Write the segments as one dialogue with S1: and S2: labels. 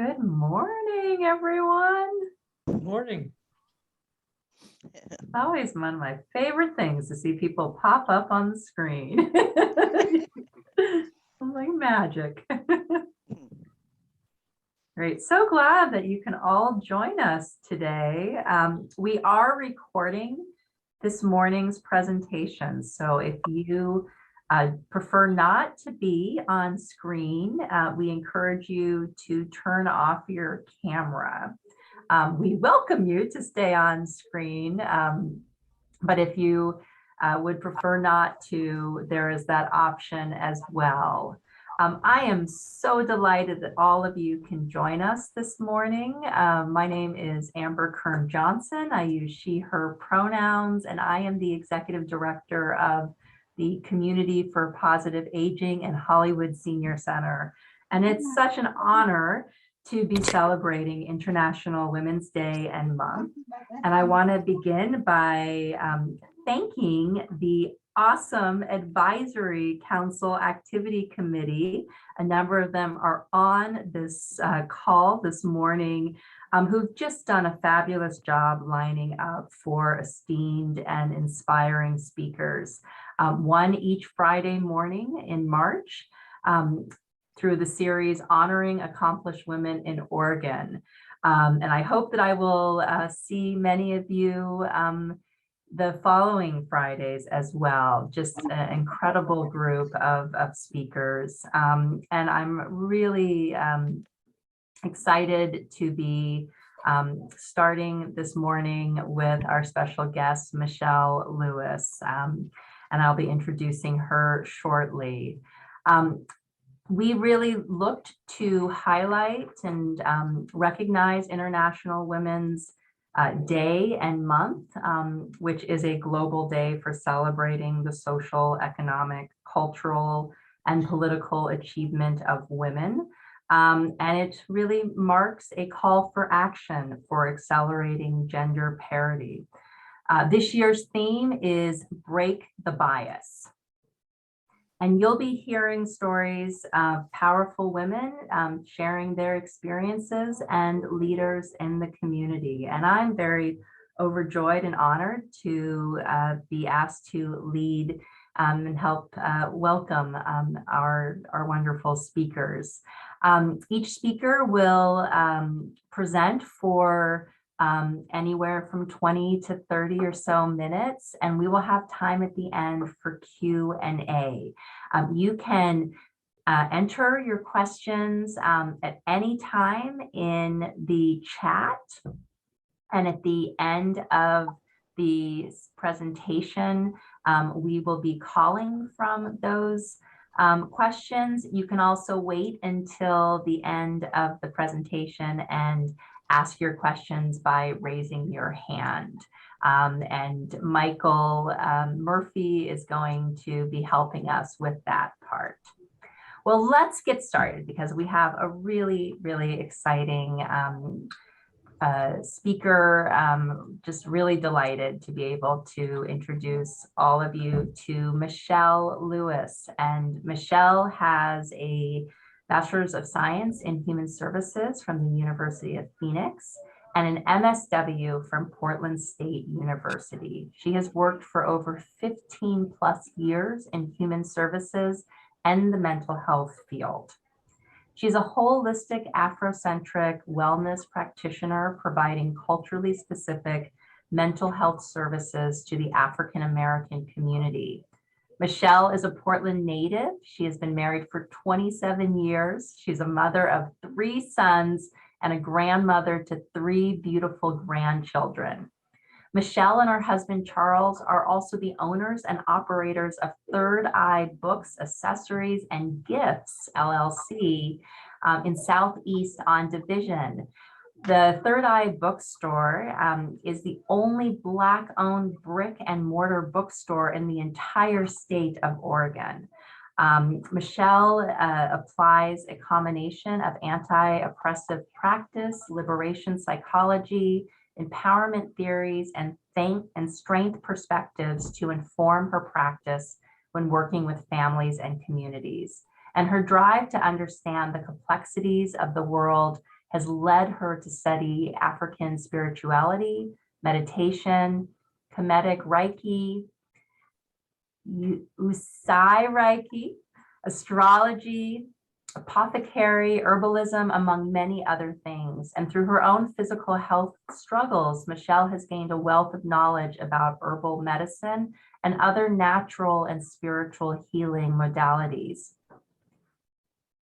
S1: Good morning, everyone.
S2: Good morning.
S1: It's always one of my favorite things to see people pop up on the screen. Like magic. Great. So glad that you can all join us today. We are recording this morning's presentation. So if you prefer not to be on screen, we encourage you to turn off your camera. We welcome you to stay on screen, but if you would prefer not to, there is that option as well. I am so delighted that all of you can join us this morning. My name is Amber Kern Johnson. I use she, her pronouns, and I am the Executive Director of the Community for Positive Aging and Hollywood Senior Center. And it's such an honor to be celebrating International Women's Day and month. And I want to begin by thanking the awesome Advisory Council Activity Committee. A number of them are on this call this morning, who've just done a fabulous job lining up for esteemed and inspiring speakers. One each Friday morning in March, through the series Honoring Accomplished Women in Oregon. And I hope that I will see many of you the following Fridays as well. Just an incredible group of speakers. And I'm really excited to be starting this morning with our special guest, Michelle Lewis. And I'll be introducing her shortly. We really looked to highlight and recognize International Women's Day and month, which is a global day for celebrating the social, economic, cultural, and political achievement of women. And it really marks a call for action for accelerating gender parity. This year's theme is Break the Bias. And you'll be hearing stories of powerful women sharing their experiences and leaders in the community. And I'm very overjoyed and honored to be asked to lead and help welcome our wonderful speakers. Each speaker will present for anywhere from 20 to 30 or so minutes, and we will have time at the end for Q&A. You can enter your questions at any time in the chat, and at the end of the presentation, we will be calling from those questions. You can also wait until the end of the presentation and ask your questions by raising your hand. And Michael Murphy is going to be helping us with that part. Well, let's get started because we have a really, really exciting speaker. Just really delighted to be able to introduce all of you to Michelle Lewis. And Michelle has a Bachelor's of Science in Human Services from the University of Phoenix and an MSW from Portland State University. She has worked for over 15 plus years in human services and the mental health field. She's a holistic Afrocentric wellness practitioner providing culturally specific mental health services to the African American community. Michelle is a Portland native. She has been married for 27 years. She's a mother of 3 sons and a grandmother to 3 beautiful grandchildren. Michelle and her husband, Charles, are also the owners and operators of Third Eye Books, Accessories, and Gifts, LLC, in Southeast on Division. The Third Eye Bookstore is the only Black-owned brick and mortar bookstore in the entire state of Oregon. Michelle applies a combination of anti-oppressive practice, liberation psychology, empowerment theories, and strength perspectives to inform her practice when working with families and communities. And her drive to understand the complexities of the world has led her to study African spirituality, meditation, Kemetic Reiki, Usai Reiki, astrology, apothecary, herbalism, among many other things. And through her own physical health struggles, Michelle has gained a wealth of knowledge about herbal medicine and other natural and spiritual healing modalities.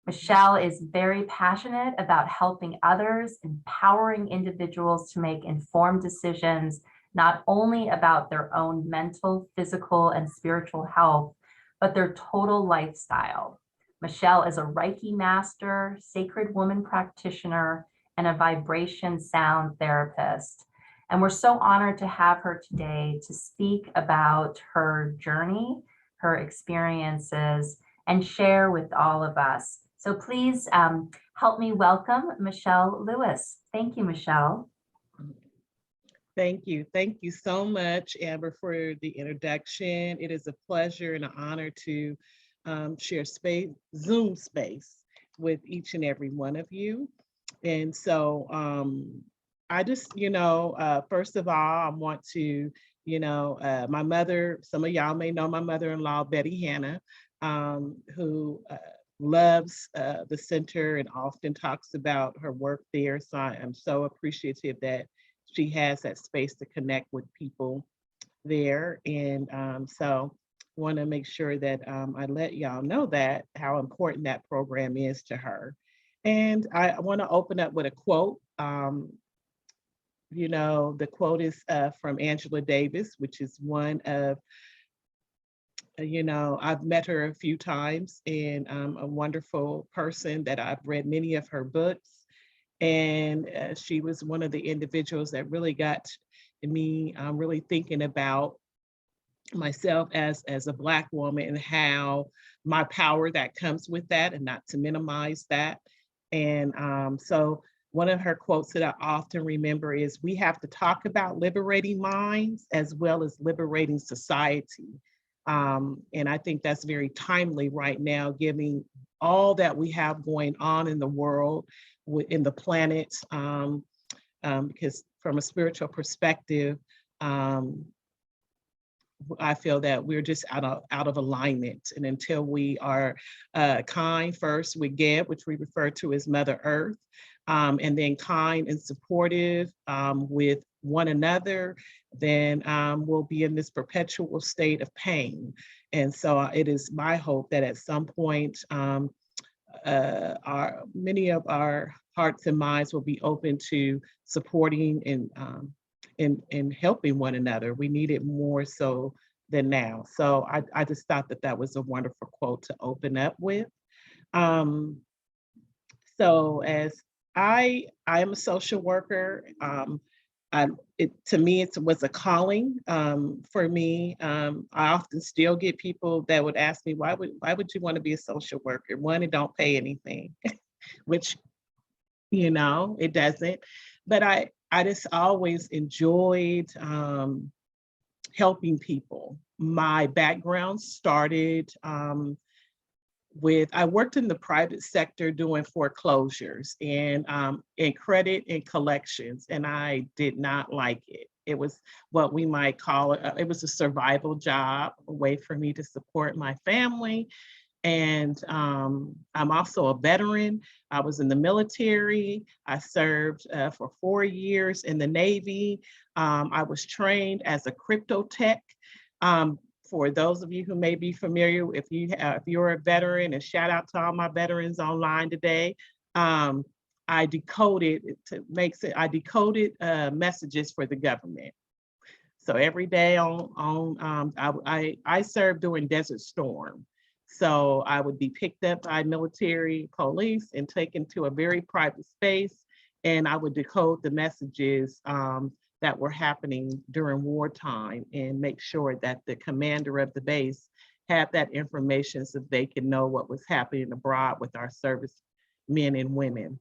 S1: Michelle is very passionate about helping others, empowering individuals to make informed decisions, not only about their own mental, physical, and spiritual health, but their total lifestyle. Michelle is a Reiki master, sacred woman practitioner, and a vibration sound therapist. And we're so honored to have her today to speak about her journey, her experiences, and share with all of us. So please help me welcome Michelle Lewis. Thank you, Michelle.
S2: Thank you. Thank you so much, Amber, for the introduction. It is a pleasure and an honor to share space, Zoom space with each and every one of you. And so I just, first of all, I want to, my mother, some of y'all may know my mother-in-law, Betty Hannah, who loves the center and often talks about her work there. So I am so appreciative that she has that space to connect with people there. And so want to make sure that I let y'all know that how important that program is to her. And I want to open up with a quote. The quote is from Angela Davis, which is one of I've met her a few times, and a wonderful person that I've read many of her books. And she was one of the individuals that really got me really thinking about myself as a Black woman and how my power that comes with that, and not to minimize that. And so one of her quotes that I often remember is, "We have to talk about liberating minds as well as liberating society." And I think that's very timely right now, given all that we have going on in the world, in the planet, because from a spiritual perspective, I feel that we're just out of alignment. And until we are kind first with Geb, which we refer to as Mother Earth, and then kind and supportive with one another, then we'll be in this perpetual state of pain. And so it is my hope that at some point, many of our hearts and minds will be open to supporting and helping one another. We need it more so than now. So I just thought that was a wonderful quote to open up with. So as I am a social worker, to me, it was a calling for me. I often still get people that would ask me, why would you want to be a social worker? One, it don't pay anything, which, it doesn't. But I just always enjoyed helping people. My background started I worked in the private sector doing foreclosures and credit and collections, and I did not like it. It was what we might call it was a survival job, a way for me to support my family. And I'm also a veteran. I was in the military. I served for 4 years in the Navy. I was trained as a crypto tech. For those of you who may be familiar, if you're a veteran, and shout out to all my veterans online today, I decoded messages for the government. So every day I served during Desert Storm. So I would be picked up by military police and taken to a very private space, and I would decode the messages that were happening during wartime and make sure that the commander of the base had that information so they could know what was happening abroad with our service men and women.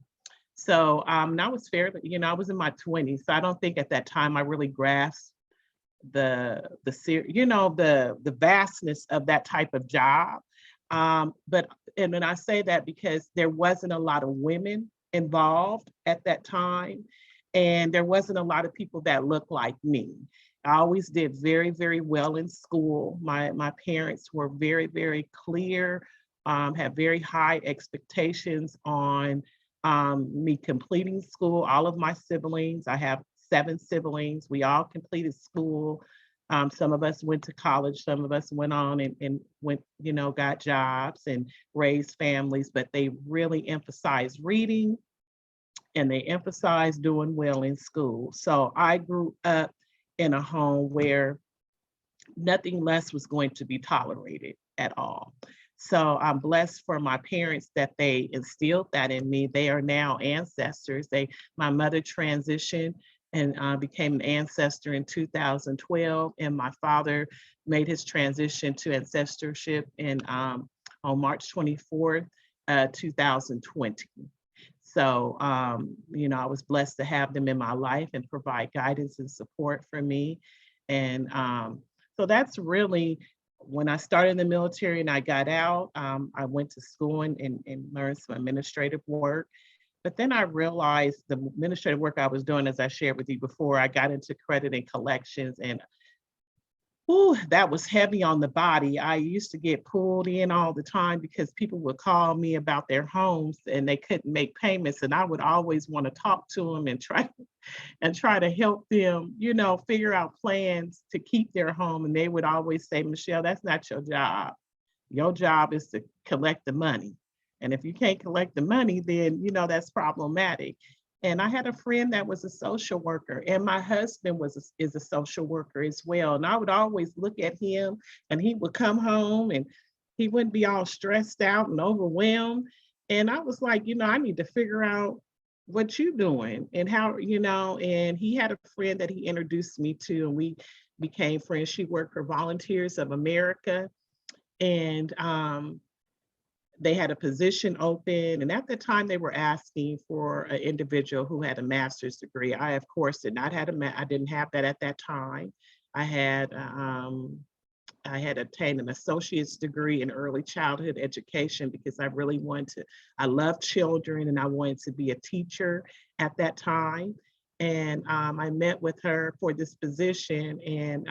S2: So and I was fairly, I was in my 20s, so I don't think at that time I really grasped the vastness of that type of job. And then I say that because there wasn't a lot of women involved at that time. And there wasn't a lot of people that looked like me. I always did very, very well in school. My parents were very, very clear, had very high expectations on me completing school. All of my siblings, I have 7 siblings, we all completed school. Some of us went to college, some of us went on and went, got jobs and raised families, but they really emphasized reading and they emphasized doing well in school. So I grew up in a home where nothing less was going to be tolerated at all. So I'm blessed for my parents that they instilled that in me. They are now ancestors. My mother transitioned and became an ancestor in 2012, and my father made his transition to ancestorship on March 24th, 2020. So, I was blessed to have them in my life and provide guidance and support for me. And so that's really when I started in the military and I got out, I went to school and learned some administrative work. But then I realized the administrative work I was doing, as I shared with you before, I got into credit and collections, and that was heavy on the body. I used to get pulled in all the time because people would call me about their homes and they couldn't make payments. And I would always want to talk to them and try to help them, figure out plans to keep their home. And they would always say, Michelle, that's not your job. Your job is to collect the money. And if you can't collect the money, then, that's problematic. And I had a friend that was a social worker, and my husband is a social worker as well. And I would always look at him, and he would come home, and he wouldn't be all stressed out and overwhelmed. And I was like, I need to figure out what you're doing and how, and he had a friend that he introduced me to, and we became friends. She worked for Volunteers of America, and they had a position open, and at the time they were asking for an individual who had a master's degree. I, of course, did not have I didn't have that at that time. I had obtained an associate's degree in early childhood education because I really I love children and I wanted to be a teacher at that time. And I met with her for this position, and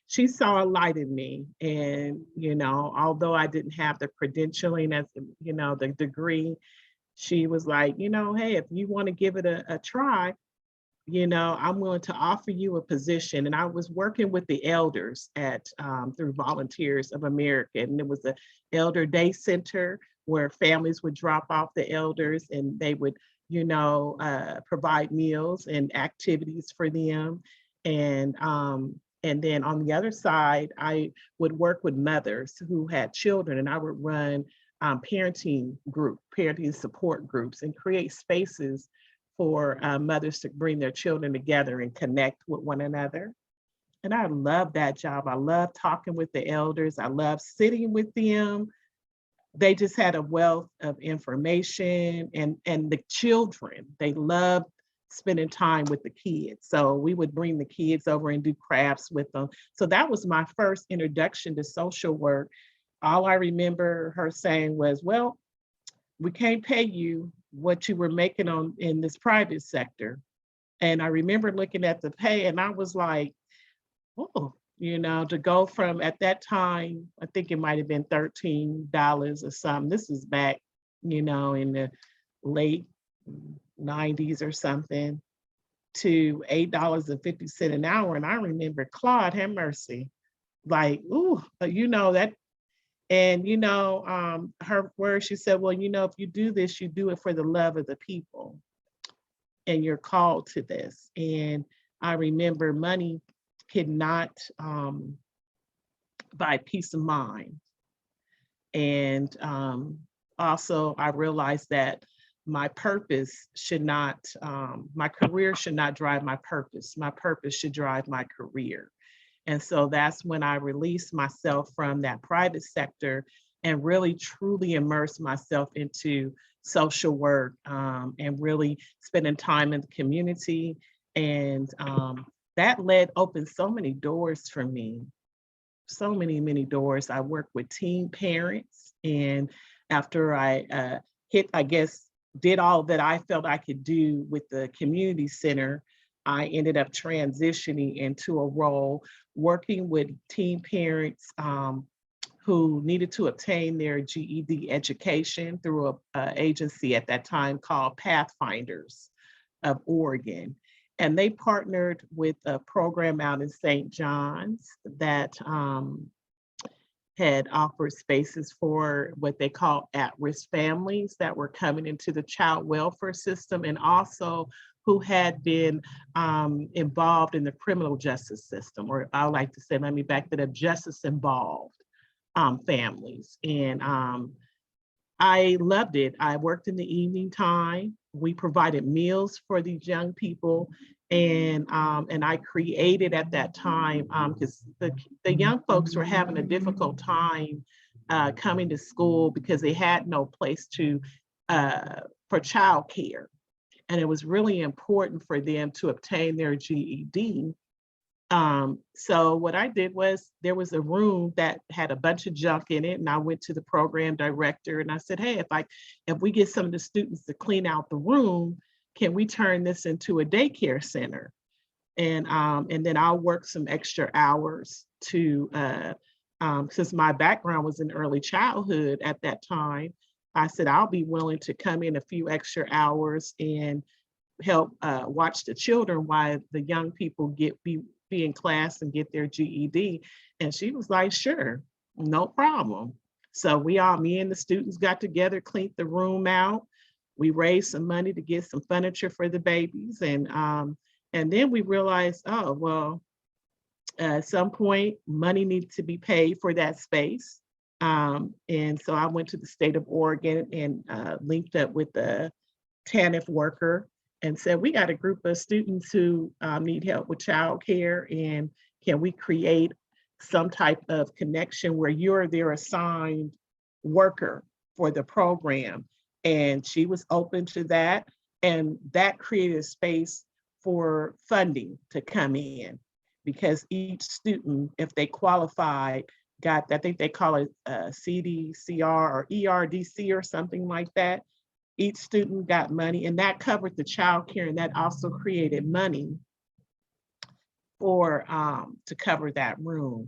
S2: she saw a light in me. And, although I didn't have the credentialing as, the degree, she was like, hey, if you want to give it a try, I'm willing to offer you a position. And I was working with the elders through Volunteers of America. And it was an elder day center where families would drop off the elders and they would provide meals and activities for them. And then on the other side, I would work with mothers who had children, and I would run parenting support groups and create spaces for mothers to bring their children together and connect with one another. And I love that job. I love talking with the elders. I love sitting with them. They just had a wealth of information, and the children, they loved spending time with the kids. So we would bring the kids over and do crafts with them. So that was my first introduction to social work. All I remember her saying was, well, we can't pay you what you were making in this private sector. And I remember looking at the pay and I was like, oh, to go from, at that time, I think it might have been $13 or something. This is back, in the late 90s or something, to $8.50 an hour. And I remember, Claude, have mercy, like, ooh, that. And, her words, she said, well, if you do this, you do it for the love of the people. And you're called to this. And I remember money cannot buy peace of mind. And also I realized that my purpose should not, my career should not drive my purpose. My purpose should drive my career. And so that's when I released myself from that private sector and really truly immersed myself into social work and really spending time in the community. And that opened so many doors for me, so many doors. I work with teen parents, and after I hit, I guess, did all that I felt I could do with the community center, I ended up transitioning into a role working with teen parents who needed to obtain their GED education through a agency at that time called Pathfinders of Oregon. And they partnered with a program out in St. John's that had offered spaces for what they call at-risk families that were coming into the child welfare system, and also who had been involved in the criminal justice system, or I like to say, let me back that up, justice involved families. And I loved it. I worked in the evening time. We provided meals for these young people. And I created at that time, because the young folks were having a difficult time coming to school because they had no place to for childcare. And it was really important for them to obtain their GED. So what I did was, there was a room that had a bunch of junk in it, and I went to the program director and I said, hey, if we get some of the students to clean out the room, can we turn this into a daycare center? And then I'll work some extra hours to, since my background was in early childhood at that time, I said, I'll be willing to come in a few extra hours and help watch the children while the young people be in class and get their GED. And she was like, sure, no problem. So me and the students got together, cleaned the room out. We raised some money to get some furniture for the babies. And then we realized, oh, well, at some point, money needed to be paid for that space. And so I went to the state of Oregon and linked up with the TANF worker and said, we got a group of students who need help with childcare, and can we create some type of connection where you're their assigned worker for the program? And she was open to that. And that created a space for funding to come in, because each student, if they qualified, got, I think they call it CDCR or ERDC or something like that. Each student got money, and that covered the child care, and that also created money for to cover that room.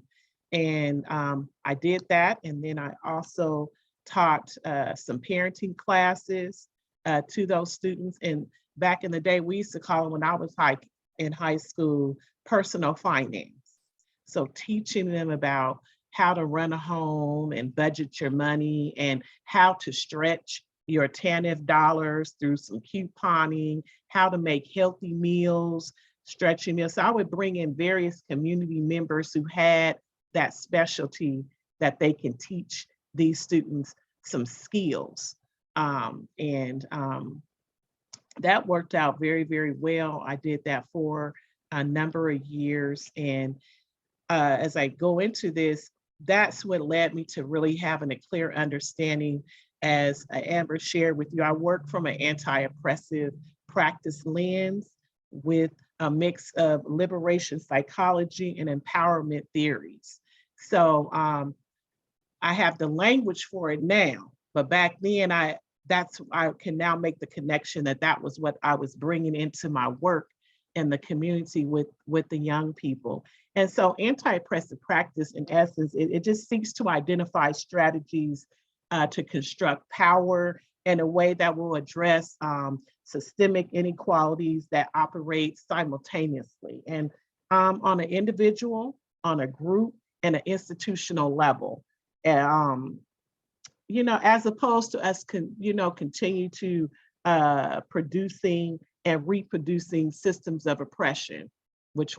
S2: And I did that, and then I also taught some parenting classes to those students. And back in the day, we used to call them, when I was in high school, personal finance. So teaching them about how to run a home and budget your money, and how to stretch your TANF dollars through some couponing, how to make healthy meals, stretching meals. So I would bring in various community members who had that specialty that they can teach these students some skills. That worked out very, very well. I did that for a number of years. And as I go into this, that's what led me to really having a clear understanding. As Amber shared with you, I work from an anti-oppressive practice lens with a mix of liberation psychology and empowerment theories. So I have the language for it now, but back then I can now make the connection that was what I was bringing into my work in the community with the young people. And so anti-oppressive practice, in essence, it just seeks to identify strategies to construct power in a way that will address systemic inequalities that operate simultaneously, and on an individual, on a group, and an institutional level. And, as opposed to us continue to producing and reproducing systems of oppression, which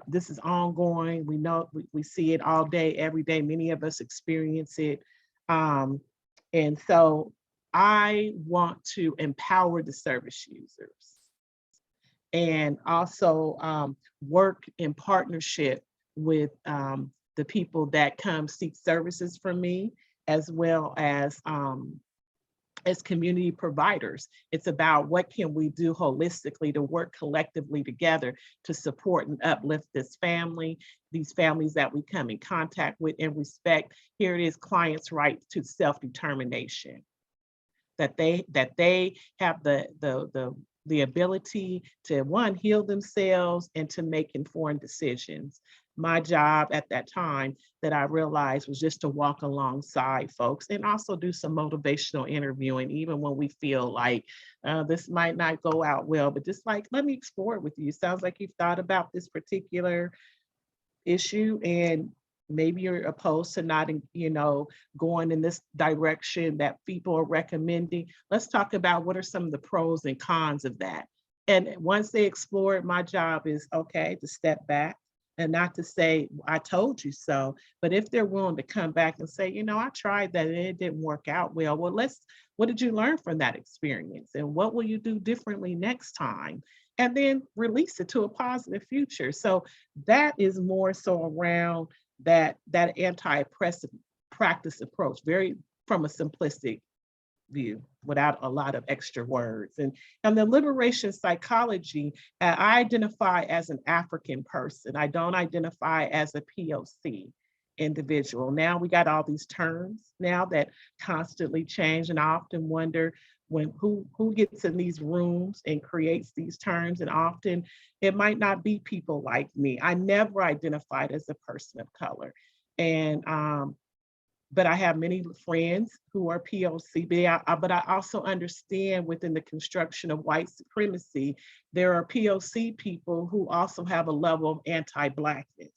S2: this is ongoing. We know, we see it all day, every day. Many of us experience it. And so I want to empower the service users, and also work in partnership with the people that come seek services from me, as well as community providers. It's about what can we do holistically to work collectively together to support and uplift this family, these families that we come in contact with, and respect, here it is, clients' right to self-determination. that they have the ability to, one, heal themselves and to make informed decisions. My job at that time that I realized was just to walk alongside folks and also do some motivational interviewing, even when we feel like this might not go out well, but just like, let me explore it with you. Sounds like you've thought about this particular issue, and maybe you're opposed to not, going in this direction that people are recommending. Let's talk about what are some of the pros and cons of that. And once they explore it, my job is, okay, to step back and not to say, I told you so. But if they're willing to come back and say, I tried that and it didn't work out well, what did you learn from that experience? And what will you do differently next time? And then release it to a positive future. So that is more so around that anti-oppressive practice approach, very from a simplistic view without a lot of extra words. And the liberation psychology, I identify as an African person. I don't identify as a POC individual. Now we got all these terms now that constantly change, and I often wonder who gets in these rooms and creates these terms, and often it might not be people like me. I never identified as a person of color, and but I have many friends who are POC, but I also understand within the construction of white supremacy, there are POC people who also have a level of anti-Blackness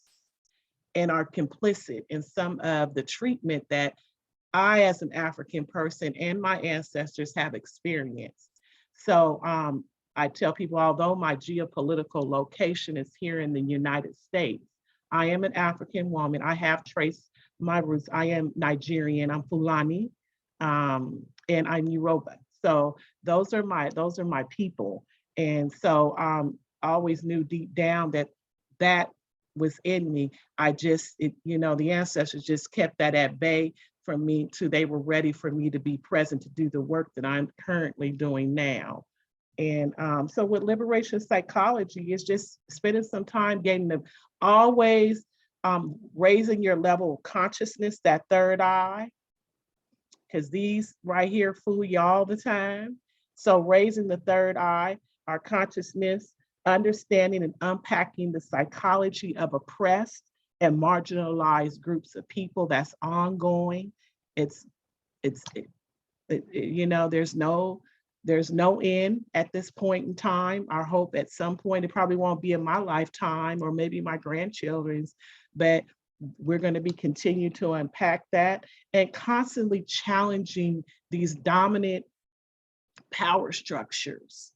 S2: and are complicit in some of the treatment that I, as an African person, and my ancestors have experienced. So I tell people, although my geopolitical location is here in the United States, I am an African woman. I have traced my roots. I am Nigerian. I'm Fulani, and I'm Yoruba. So those are my people. And so I always knew deep down that was in me. The ancestors just kept that at bay from me till they were ready for me to be present to do the work that I'm currently doing now. And so with liberation psychology, it's just spending some time getting them, always raising your level of consciousness, that third eye, because these right here fool you all the time. So raising the third eye, our consciousness, understanding and unpacking the psychology of oppressed and marginalized groups of people, that's ongoing. There's no end at this point in time. Our hope at some point, it probably won't be in my lifetime or maybe my grandchildren's, but we're going to be continue to unpack that and constantly challenging these dominant power structures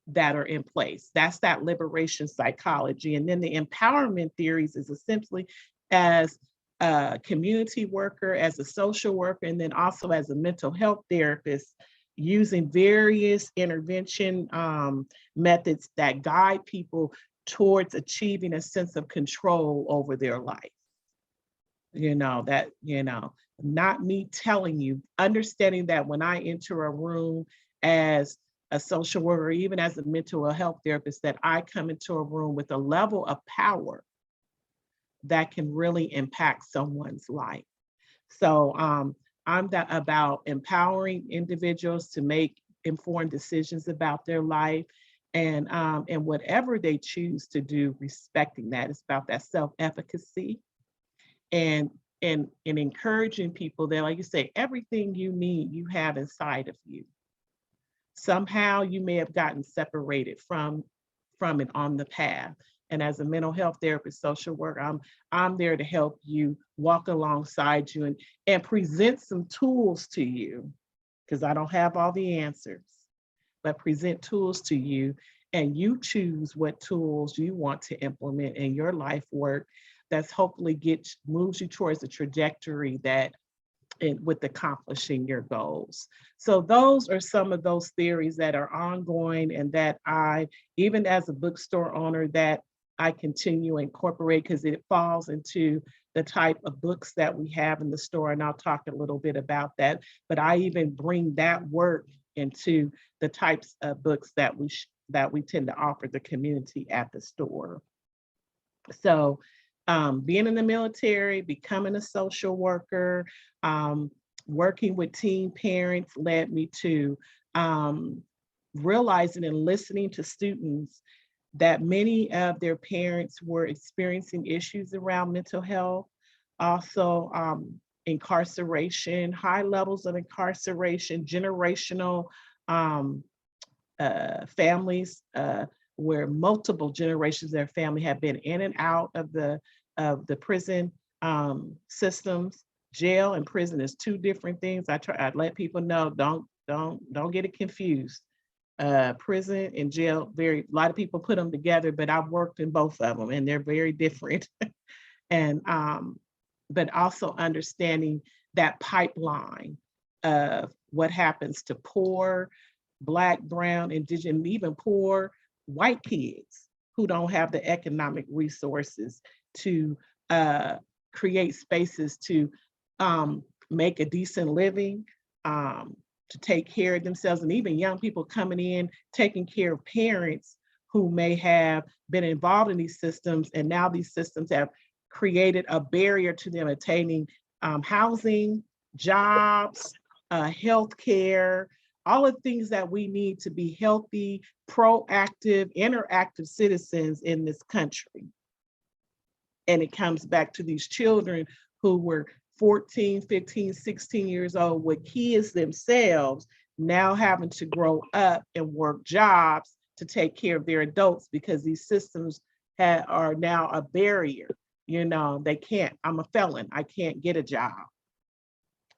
S2: that are in place. That's that liberation psychology. And then the empowerment theories is essentially as a community worker, as a social worker, and then also as a mental health therapist, using various intervention methods that guide people towards achieving a sense of control over their life. Not me telling you, understanding that when I enter a room as a social worker, even as a mental health therapist, that I come into a room with a level of power that can really impact someone's life. So I'm about empowering individuals to make informed decisions about their life, and whatever they choose to do, respecting that. It's about that self-efficacy and encouraging people that, like you say, everything you need, you have inside of you. Somehow you may have gotten separated from it on the path. And as a mental health therapist, social worker, I'm there to help you, walk alongside you, and present some tools to you, because I don't have all the answers, but present tools to you, and you choose what tools you want to implement in your life work that's hopefully moves you towards a trajectory that with accomplishing your goals. So those are some of those theories that are ongoing, and that I, even as a bookstore owner, that I continue to incorporate, because it falls into the type of books that we have in the store. And I'll talk a little bit about that, but I even bring that work into the types of books that we tend to offer the community at the store. So being in the military, becoming a social worker, working with teen parents led me to realizing and listening to students that many of their parents were experiencing issues around mental health, also incarceration, high levels of incarceration, generational um, families where multiple generations of their family have been in and out of the prison systems. Jail and prison is two different things. I let people know, don't get it confused. Prison and jail, a lot of people put them together, but I've worked in both of them and they're very different. And but also understanding that pipeline of what happens to poor Black, brown, indigenous, and even poor white kids who don't have the economic resources to create spaces to make a decent living, to take care of themselves, and even young people coming in, taking care of parents who may have been involved in these systems, and now these systems have created a barrier to them attaining housing, jobs, healthcare, all of the things that we need to be healthy, proactive, interactive citizens in this country. And it comes back to these children who were 14, 15, 16 years old with kids themselves, now having to grow up and work jobs to take care of their adults because these systems are now a barrier. You know, they can't, I'm a felon, I can't get a job.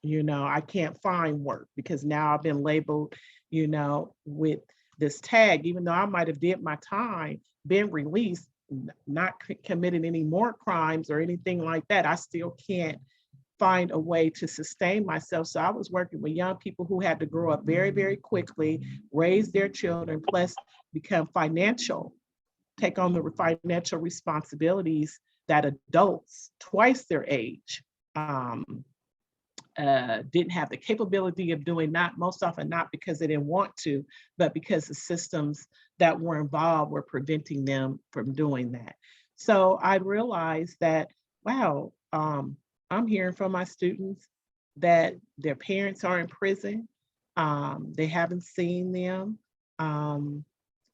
S2: You know, I can't find work because now I've been labeled, you know, with this tag, even though I might have did my time, been released, not committed any more crimes or anything like that. I still can't find a way to sustain myself. So I was working with young people who had to grow up very, very quickly, raise their children, plus become take on the financial responsibilities that adults twice their age didn't have the capability of doing, not most often not because they didn't want to, but because the systems that were involved were preventing them from doing that. So I realized that, wow, I'm hearing from my students that their parents are in prison. They haven't seen them.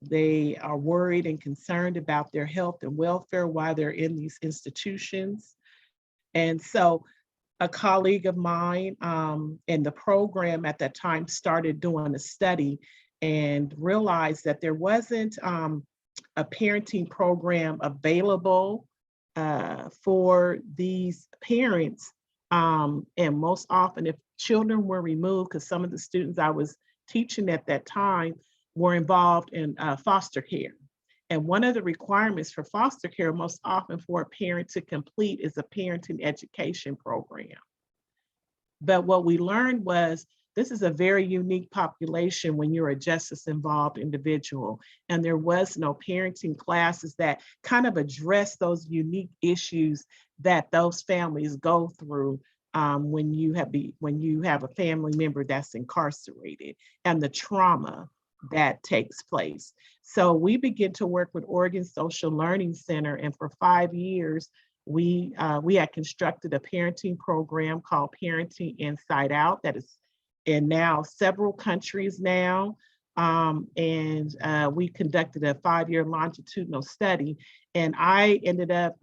S2: They are worried and concerned about their health and welfare while they're in these institutions. And so a colleague of mine in the program at that time started doing a study and realized that there wasn't a parenting program available for these parents. And most often, if children were removed, because some of the students I was teaching at that time were involved in foster care. And one of the requirements for foster care, most often for a parent to complete, is a parenting education program. But what we learned was this is a very unique population when you're a justice involved individual. And there was no parenting classes that kind of address those unique issues that those families go through when you have a family member that's incarcerated and the trauma that takes place. So we begin to work with Oregon Social Learning Center, and for 5 years, we had constructed a parenting program called Parenting Inside Out that is in now several countries now. And we conducted a 5-year longitudinal study. And I ended up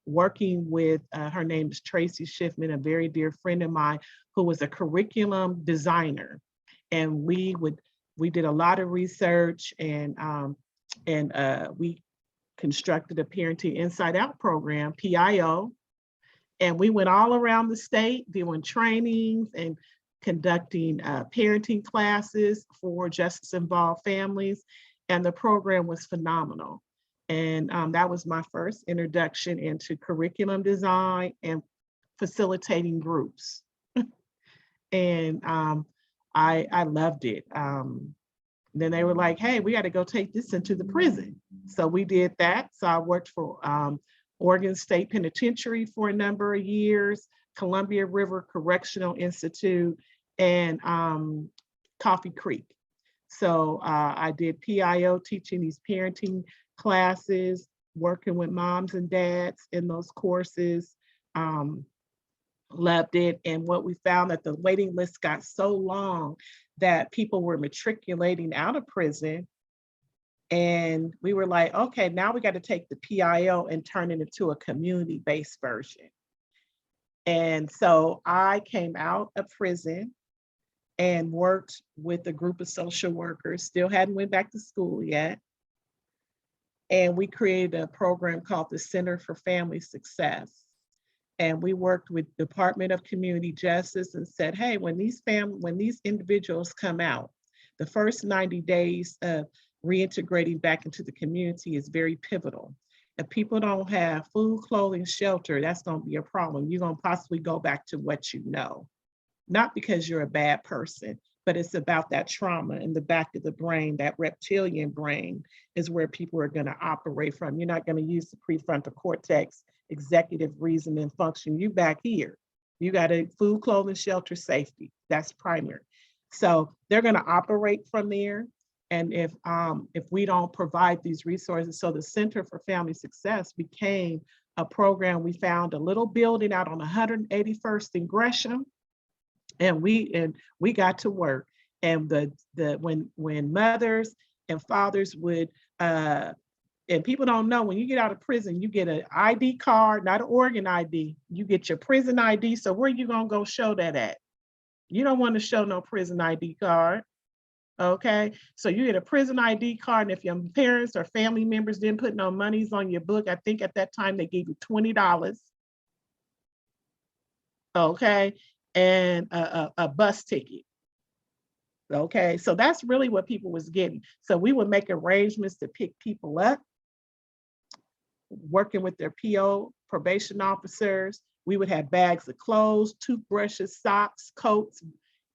S2: working with, her name is Tracy Schiffman, a very dear friend of mine, who was a curriculum designer. And we did a lot of research, and we constructed a Parenting Inside Out program, PIO. And we went all around the state doing trainings and conducting parenting classes for justice involved families. And the program was phenomenal. And that was my first introduction into curriculum design and facilitating groups. And I loved it. Then they were like, hey, we got to go take this into the prison. So we did that. So I worked for Oregon State Penitentiary for a number of years, Columbia River Correctional Institute, and Coffee Creek. So I did PIO, teaching these parenting classes, working with moms and dads in those courses. loved it. And what we found that the waiting list got so long that people were matriculating out of prison. And we were like, okay, now we got to take the PIO and turn it into a community-based version. And so I came out of prison and worked with a group of social workers, still hadn't went back to school yet. And we created a program called the Center for Family Success. And we worked with Department of Community Justice and said, hey, when these individuals come out, the first 90 days of reintegrating back into the community is very pivotal. If people don't have food, clothing, shelter, that's going to be a problem. You're going to possibly go back to what you know, not because you're a bad person, but it's about that trauma in the back of the brain. That reptilian brain is where people are going to operate from. You're not going to use the prefrontal cortex, executive reason and function. You back here. You got a food, clothing, shelter, safety. That's primary. So they're going to operate from there. And if we don't provide these resources, so the Center for Family Success became a program. We found a little building out on 181st in Gresham, and we got to work. And when mothers and fathers would and people don't know, when you get out of prison, you get an ID card, not an organ ID. You get your prison ID. So where you gonna go show that at? You don't want to show no prison ID card. Okay, so you get a prison ID card, and if your parents or family members didn't put no monies on your book, I think at that time they gave you $20. Okay, and a bus ticket. Okay, so that's really what people was getting. So we would make arrangements to pick people up, working with their PO, probation officers. We would have bags of clothes, toothbrushes, socks, coats,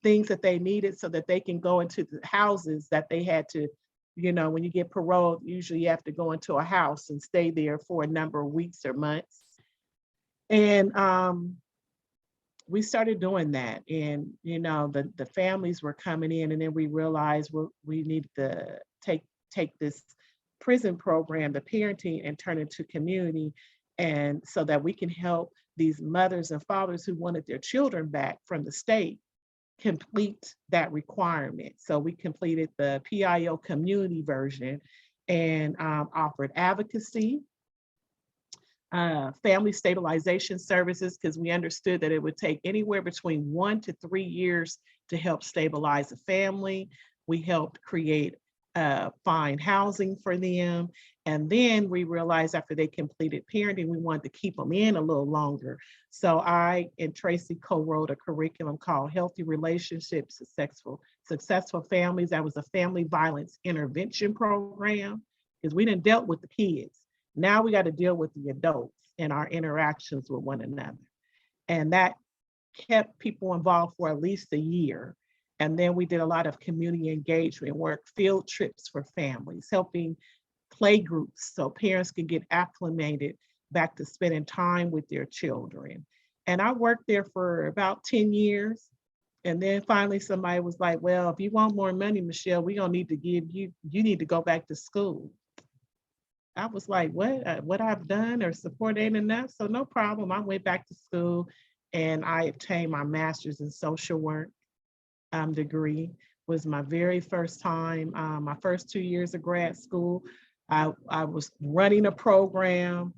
S2: things that they needed so that they can go into the houses that they had to, when you get paroled, usually you have to go into a house and stay there for a number of weeks or months. And we started doing that, and the families were coming in, and then we realized we needed to take this prison program, the parenting, and turn it to community, and so that we can help these mothers and fathers who wanted their children back from the state complete that requirement. So we completed the PIO community version and offered advocacy, family stabilization services, because we understood that it would take anywhere between 1 to 3 years to help stabilize a family. We helped create find housing for them. And then we realized after they completed parenting, we wanted to keep them in a little longer. So I and Tracy co-wrote a curriculum called Healthy Relationships, Successful Families. That was a family violence intervention program, because we didn't dealt with the kids. Now we got to deal with the adults and our interactions with one another. And that kept people involved for at least a year. And then we did a lot of community engagement work, field trips for families, helping play groups so parents can get acclimated back to spending time with their children. And I worked there for about 10 years. And then finally somebody was like, well, if you want more money, Michelle, we're gonna need to give you need to go back to school. I was like, what I've done or support ain't enough? So no problem. I went back to school and I obtained my master's in social work degree. Was my very first time, my first 2 years of grad school. I was running a program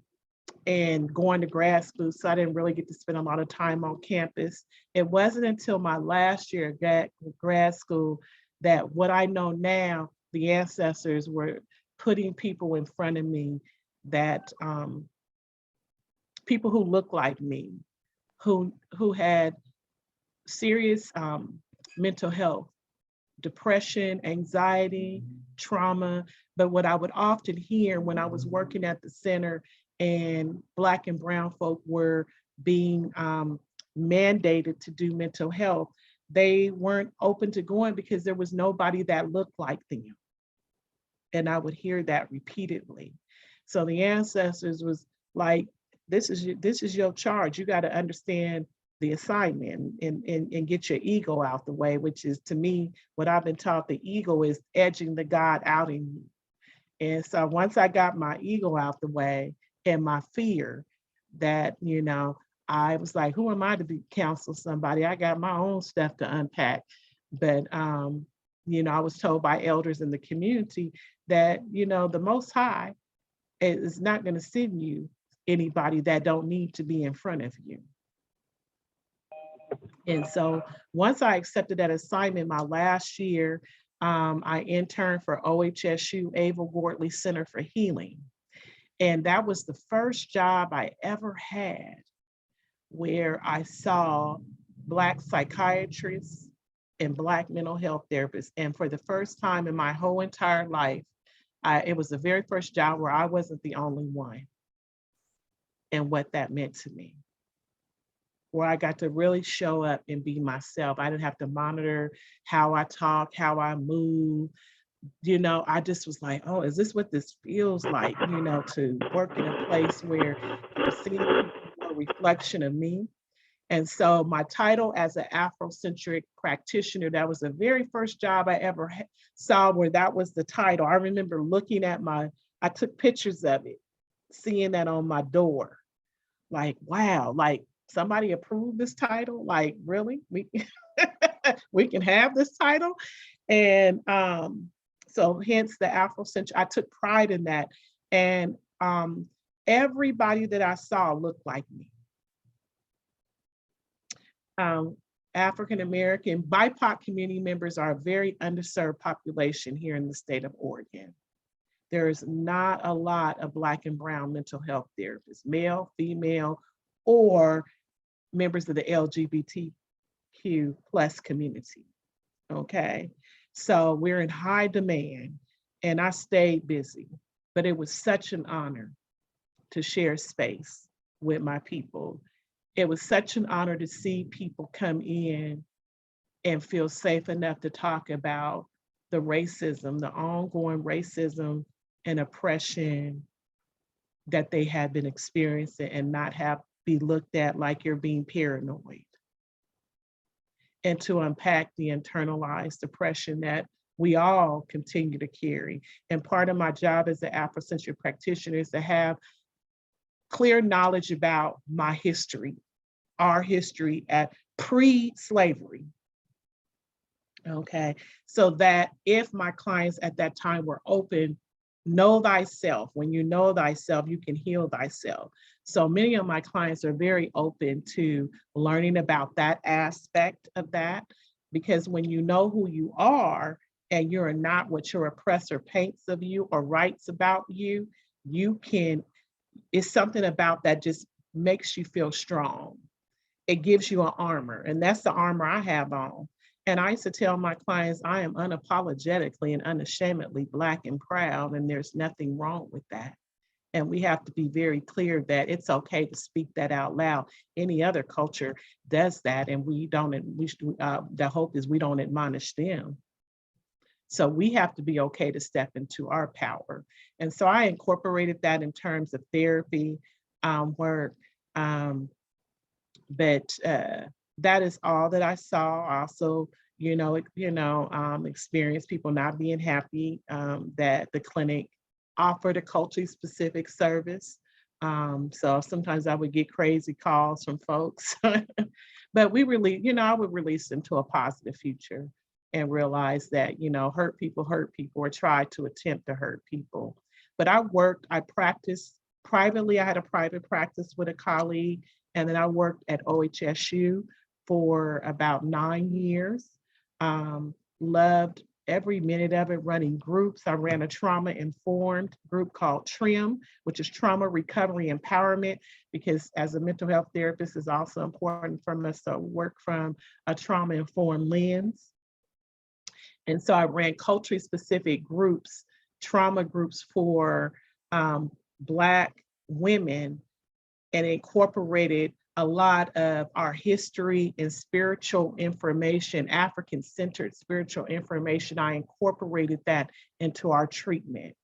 S2: and going to grad school, so I didn't really get to spend a lot of time on campus. It wasn't until my last year of grad school that what I know now, the ancestors were putting people in front of me that people who look like me, who had serious mental health, depression, anxiety, trauma. But what I would often hear when I was working at the center and Black and brown folk were being mandated to do mental health, they weren't open to going because there was nobody that looked like them. And I would hear that repeatedly. So the ancestors was like, this is your charge. You got to understand the assignment and get your ego out the way, which is, to me, what I've been taught, the ego is edging the God out in you. And so once I got my ego out the way and my fear that, I was like, who am I to be counsel somebody? I got my own stuff to unpack. But I was told by elders in the community that, the Most High is not going to send you anybody that don't need to be in front of you. And so once I accepted that assignment my last year, I interned for OHSU Abel Gordley Center for Healing. And that was the first job I ever had where I saw Black psychiatrists and Black mental health therapists. And for the first time in my whole entire life, it was the very first job where I wasn't the only one, and what that meant to me, where I got to really show up and be myself. I didn't have to monitor how I talk, how I move. I just was like, oh, is this what this feels like, to work in a place where you're seeing a reflection of me. And so my title as an Afrocentric practitioner, that was the very first job I ever saw where that was the title. I remember looking at I took pictures of it, seeing that on my door. Like, wow, like somebody approved this title? Like, really? We can have this title? And so hence the Afrocentric, I took pride in that. And everybody that I saw looked like me. African-American, BIPOC community members are a very underserved population here in the state of Oregon. There is not a lot of Black and Brown mental health therapists, male, female, or members of the LGBTQ plus community, okay? So we're in high demand, and I stayed busy, but it was such an honor to share space with my people. It was such an honor to see people come in and feel safe enough to talk about the racism, the ongoing racism and oppression that they have been experiencing, and not be looked at like you're being paranoid. And to unpack the internalized oppression that we all continue to carry. And part of my job as an Afrocentric practitioner is to have clear knowledge about my history, our history at pre-slavery. Okay, so that if my clients at that time were open, know thyself. When you know thyself, you can heal thyself. So many of my clients are very open to learning about that aspect of that, because when you know who you are and you're not what your oppressor paints of you or writes about you, it's something about that just makes you feel strong. It gives you an armor, and that's the armor I have on. And I used to tell my clients, I am unapologetically and unashamedly Black and proud, and there's nothing wrong with that. And we have to be very clear that it's okay to speak that out loud. Any other culture does that, and the hope is we don't admonish them. So we have to be okay to step into our power. And so I incorporated that in terms of therapy work. But that is all that I saw. Also, experienced people not being happy that the clinic offered a culturally specific service. So sometimes I would get crazy calls from folks, but I would release them to a positive future and realize that, hurt people or try to attempt to hurt people. But I practiced privately. I had a private practice with a colleague. And then I worked at OHSU for about 9 years. Loved every minute of it, running groups. I ran a trauma-informed group called TRIM, which is Trauma Recovery Empowerment, because as a mental health therapist, it's also important for us to work from a trauma-informed lens. And so I ran culturally specific groups, trauma groups for Black women, and incorporated a lot of our history and spiritual information, African-centered spiritual information. I incorporated that into our treatment.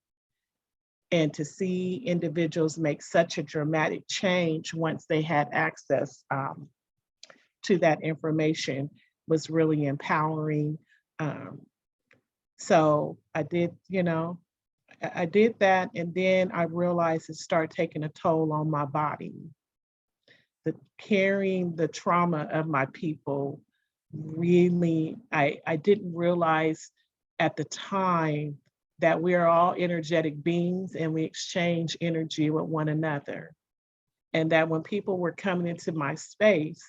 S2: And to see individuals make such a dramatic change once they had access to that information was really empowering. So I did that, and then I realized it started taking a toll on my body. carrying the trauma of my people, really, I didn't realize at the time that we are all energetic beings and we exchange energy with one another. And that when people were coming into my space,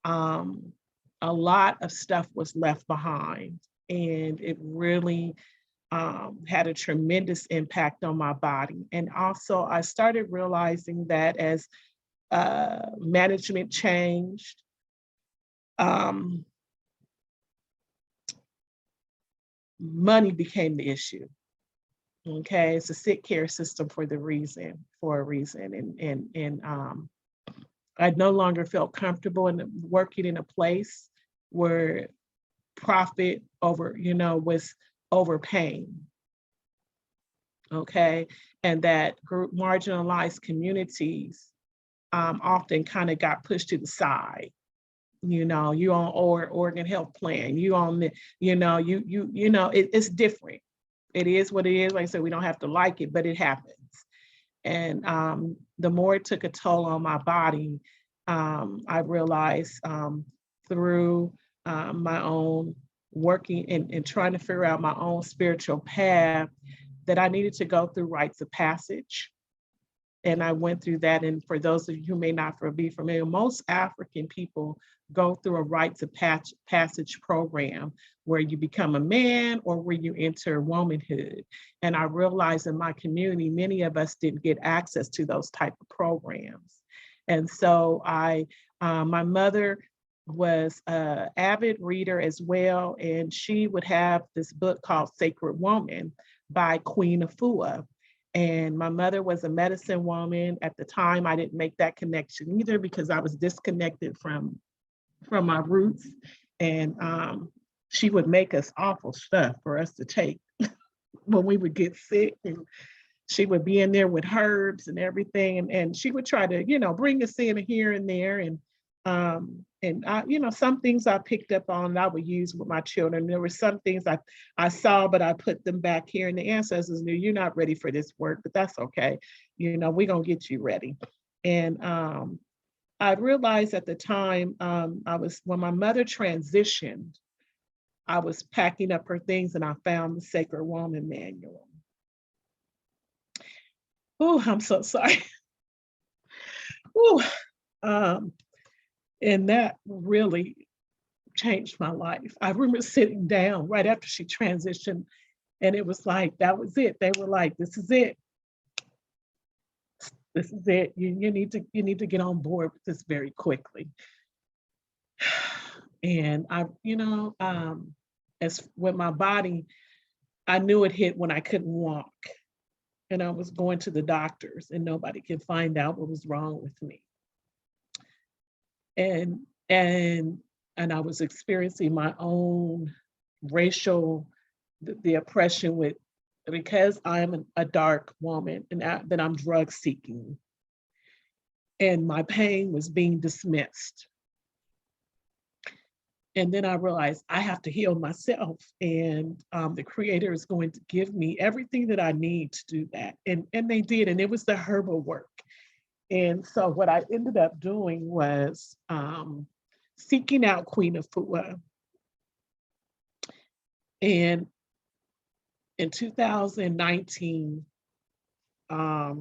S2: a lot of stuff was left behind. And it really had a tremendous impact on my body. And also, I started realizing that as management changed, money became the issue. Okay, it's a sick care system for a reason, and I no longer felt comfortable in working in a place where profit was overpaying. Okay, and that group marginalized communities often kind of got pushed to the side. You on Oregon Health Plan, you on the, it's different. It is what it is. Like I said, we don't have to like it, but it happens. And the more it took a toll on my body, I realized through my own working and trying to figure out my own spiritual path that I needed to go through rites of passage. And I went through that. And for those of you who may not be familiar, most African people go through a rites of passage program where you become a man or where you enter womanhood. And I realized in my community, many of us didn't get access to those type of programs. And so my mother was an avid reader as well. And she would have this book called Sacred Woman by Queen Afua. And my mother was a medicine woman. At the time, I didn't make that connection either because I was disconnected from my roots. And she would make us awful stuff for us to take when we would get sick. And she would be in there with herbs and everything. And she would try to, bring us in here and there. And I, some things I picked up on and I would use with my children. There were some things I saw, but I put them back here, and the ancestors knew you're not ready for this work, but that's okay. We're gonna get you ready. And I realized at the time when my mother transitioned, I was packing up her things and I found the Sacred Woman manual. Oh, I'm so sorry. Oh, and that really changed my life. I remember sitting down right after she transitioned, and it was like, that was it. They were like, this is it. This is it. You need to get on board with this very quickly. And as with my body, I knew it hit when I couldn't walk. And I was going to the doctors and nobody could find out what was wrong with me. And I was experiencing my own racial, the oppression because I'm a dark woman and that I'm drug seeking. And my pain was being dismissed. And then I realized I have to heal myself, and the Creator is going to give me everything that I need to do that. And they did, and it was the herbal work. And so what I ended up doing was seeking out Queen Afua. And in 2019, I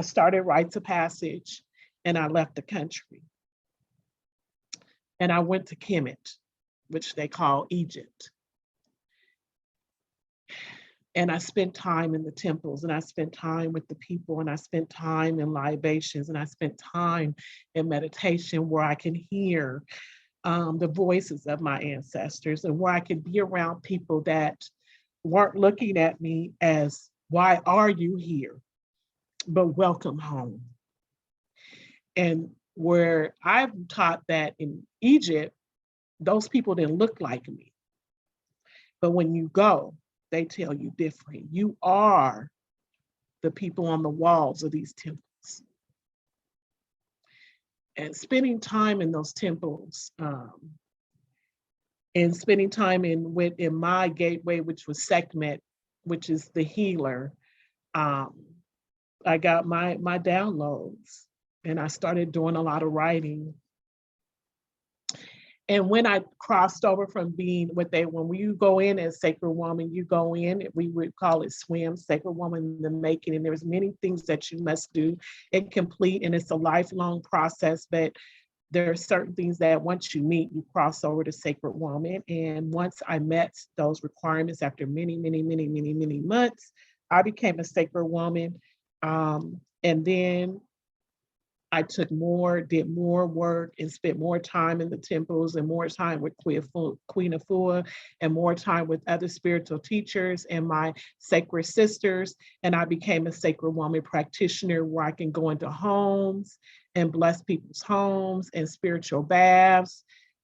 S2: started rites of passage and I left the country. And I went to Kemet, which they call Egypt. And I spent time in the temples, and I spent time with the people, and I spent time in libations, and I spent time in meditation where I can hear the voices of my ancestors, and where I could be around people that weren't looking at me as, why are you here? But welcome home. And where I've taught that in Egypt, those people didn't look like me. But when you go, they tell you different. You are the people on the walls of these temples. And spending time in those temples, and spending time in my gateway, which was Sekhmet, which is the healer, I got my downloads. and I started doing a lot of writing. And when I crossed over from being when you go in as Sacred Woman, you go in, we would call it swim, Sacred Woman in the making. And there's many things that you must do and complete. And it's a lifelong process, but there are certain things that once you meet, you cross over to Sacred Woman. And once I met those requirements after many, many, many, many, many months, I became a Sacred Woman. And then I did more work and spent more time in the temples and more time with Queen Afua and more time with other spiritual teachers and my sacred sisters. And I became a Sacred Woman practitioner where I can go into homes and bless people's homes and spiritual baths.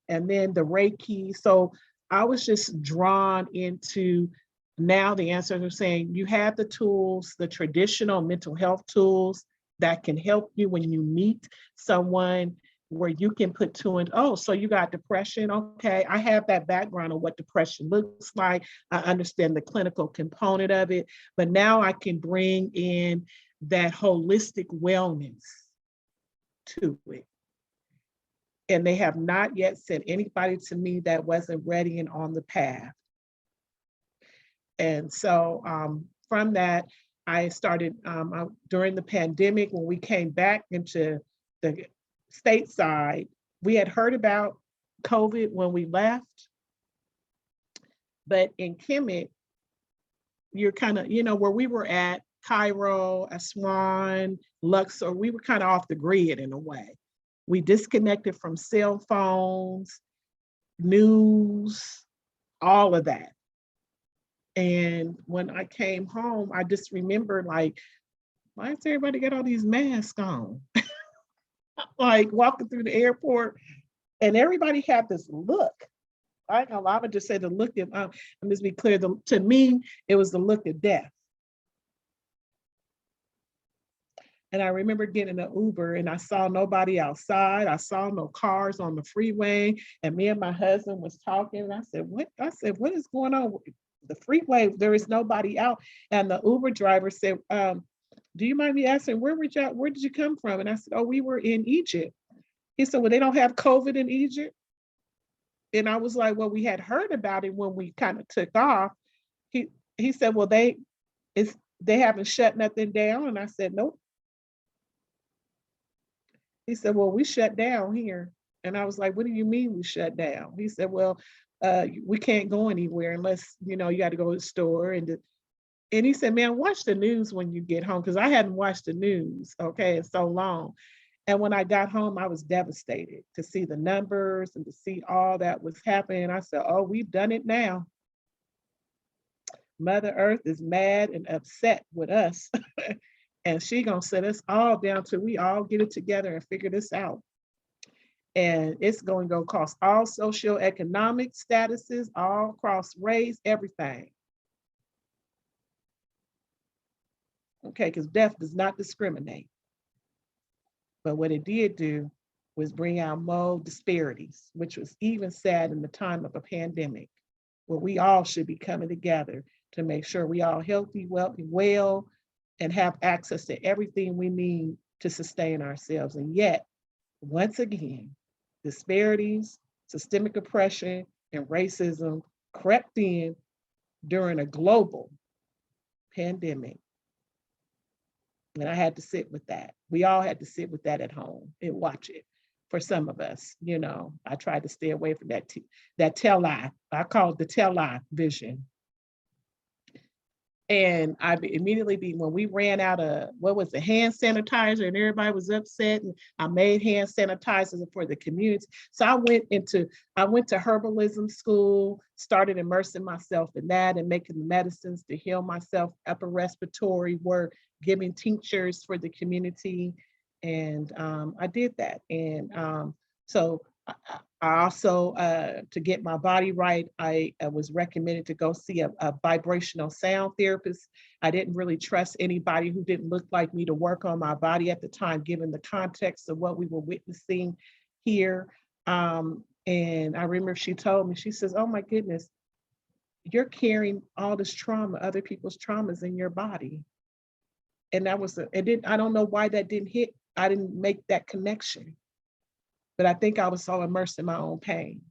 S2: And then the Reiki. So I was just drawn into now the answers are saying you have the tools, the traditional mental health tools that can help you when you meet someone where you can put two and, oh, so you got depression. Okay, I have that background of what depression looks like. I understand the clinical component of it, but now I can bring in that holistic wellness to it. And they have not yet sent anybody to me that wasn't ready and on the path. And so from that, I started during the pandemic when we came back into the stateside. We had heard about COVID when we left, but in Kemet, you're kind of, where we were at, Cairo, Aswan, Luxor, we were kind of off the grid in a way. We disconnected from cell phones, news, all of that. And when I came home, I just remember like, why does everybody get all these masks on? Like walking through the airport and everybody had this look. I would just say the look of, let me just be clear, to me, it was the look of death. And I remember getting an Uber and I saw nobody outside. I saw no cars on the freeway. And me and my husband was talking. And I said, what? What is going on? The freeway, there is nobody out. And the Uber driver said, do you mind me asking, where did you come from? And I said, oh, we were in Egypt. He said, well, they don't have COVID in Egypt. And I was like, well, we had heard about it when we kind of took off. He said, well, they haven't shut nothing down. And I said, nope. He said, well, we shut down here. And I was like, what do you mean we shut down? He said, well, we can't go anywhere unless, you got to go to the store. And he said, man, watch the news when you get home. Because I hadn't watched the news, in so long. And when I got home, I was devastated to see the numbers and to see all that was happening. I said, oh, we've done it now. Mother Earth is mad and upset with us. And she gonna set us all down till we all get it together and figure this out. And it's going to go across all socioeconomic statuses, all across race, everything. Okay, because death does not discriminate. But what it did do was bring out more disparities, which was even sad in the time of a pandemic, where we all should be coming together to make sure we all healthy, wealthy, well, and have access to everything we need to sustain ourselves. And yet, once again, disparities, systemic oppression, and racism crept in during a global pandemic. And I had to sit with that. We all had to sit with that at home and watch it. For some of us, I tried to stay away from that tell-lie. I call it the tell-lie vision. And I immediately when we ran out of, hand sanitizer, and everybody was upset, and I made hand sanitizers for the community. So I went to herbalism school, started immersing myself in that and making the medicines to heal myself, upper respiratory work, giving tinctures for the community. And I did that. And so I also, to get my body right, I was recommended to go see a vibrational sound therapist. I didn't really trust anybody who didn't look like me to work on my body at the time, given the context of what we were witnessing here. And I remember she told me, she says, oh my goodness, you're carrying all this trauma, other people's traumas in your body. And that was, I don't know why that didn't hit I didn't make that connection. But I think I was so immersed in my own pain.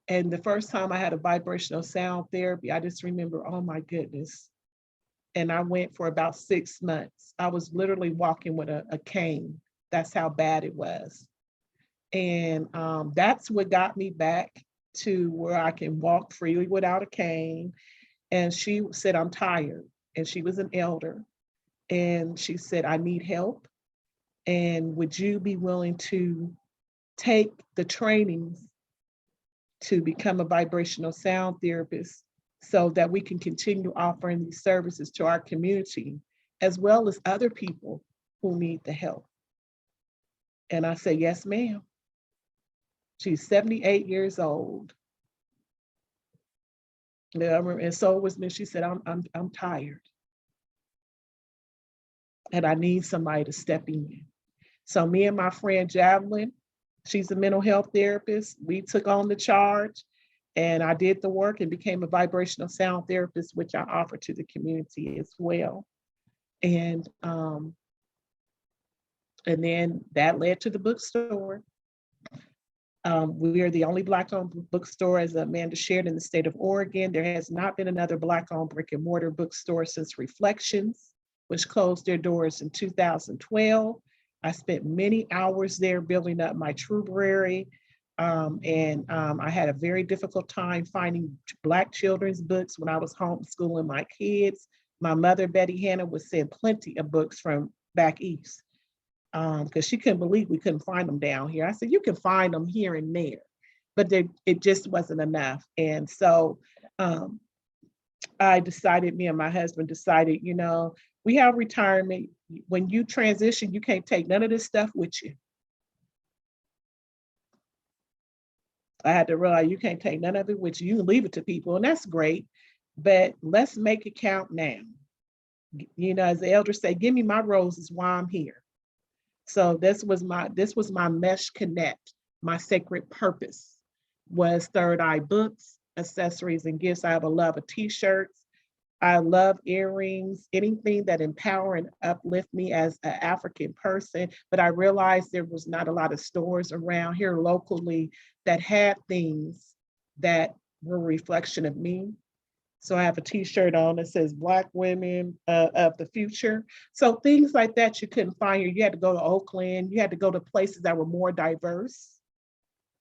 S2: And the first time I had a vibrational sound therapy, I just remember, oh my goodness. And I went for about 6 months. I was literally walking with a cane. That's how bad it was. And that's what got me back to where I can walk freely without a cane. And she said, I'm tired. And she was an elder. And she said, I need help. And would you be willing to take the trainings to become a vibrational sound therapist so that we can continue offering these services to our community, as well as other people who need the help? And I said, yes, ma'am. She's 78 years old. And so was me. She said, I'm tired. And I need somebody to step in. So me and my friend Javelin, she's a mental health therapist. We took on the charge, and I did the work and became a vibrational sound therapist, which I offer to the community as well. And then that led to the bookstore. We are the only Black-owned bookstore, as Amanda shared, in the state of Oregon. There has not been another Black-owned brick and mortar bookstore since Reflections, which closed their doors in 2012. I spent many hours there building up my Trueberry, and I had a very difficult time finding Black children's books when I was homeschooling my kids. My mother, Betty Hannah, would send plenty of books from back east because she couldn't believe we couldn't find them down here. I said, you can find them here and there, but it just wasn't enough. And so me and my husband decided, we have retirement. When you transition, you can't take none of this stuff with you. I had to realize you can't take none of it with you. You can leave it to people, and that's great, but let's make it count now. As the elders say, give me my roses while I'm here. So this was my mesh connect. My sacred purpose was Third Eye Books, accessories, and gifts. I have a love of t-shirts. I love earrings, anything that empower and uplift me as an African person. But I realized there was not a lot of stores around here locally that had things that were a reflection of me. So I have a t-shirt on that says Black Women of the Future. So things like that you couldn't find here. You had to go to Oakland. You had to go to places that were more diverse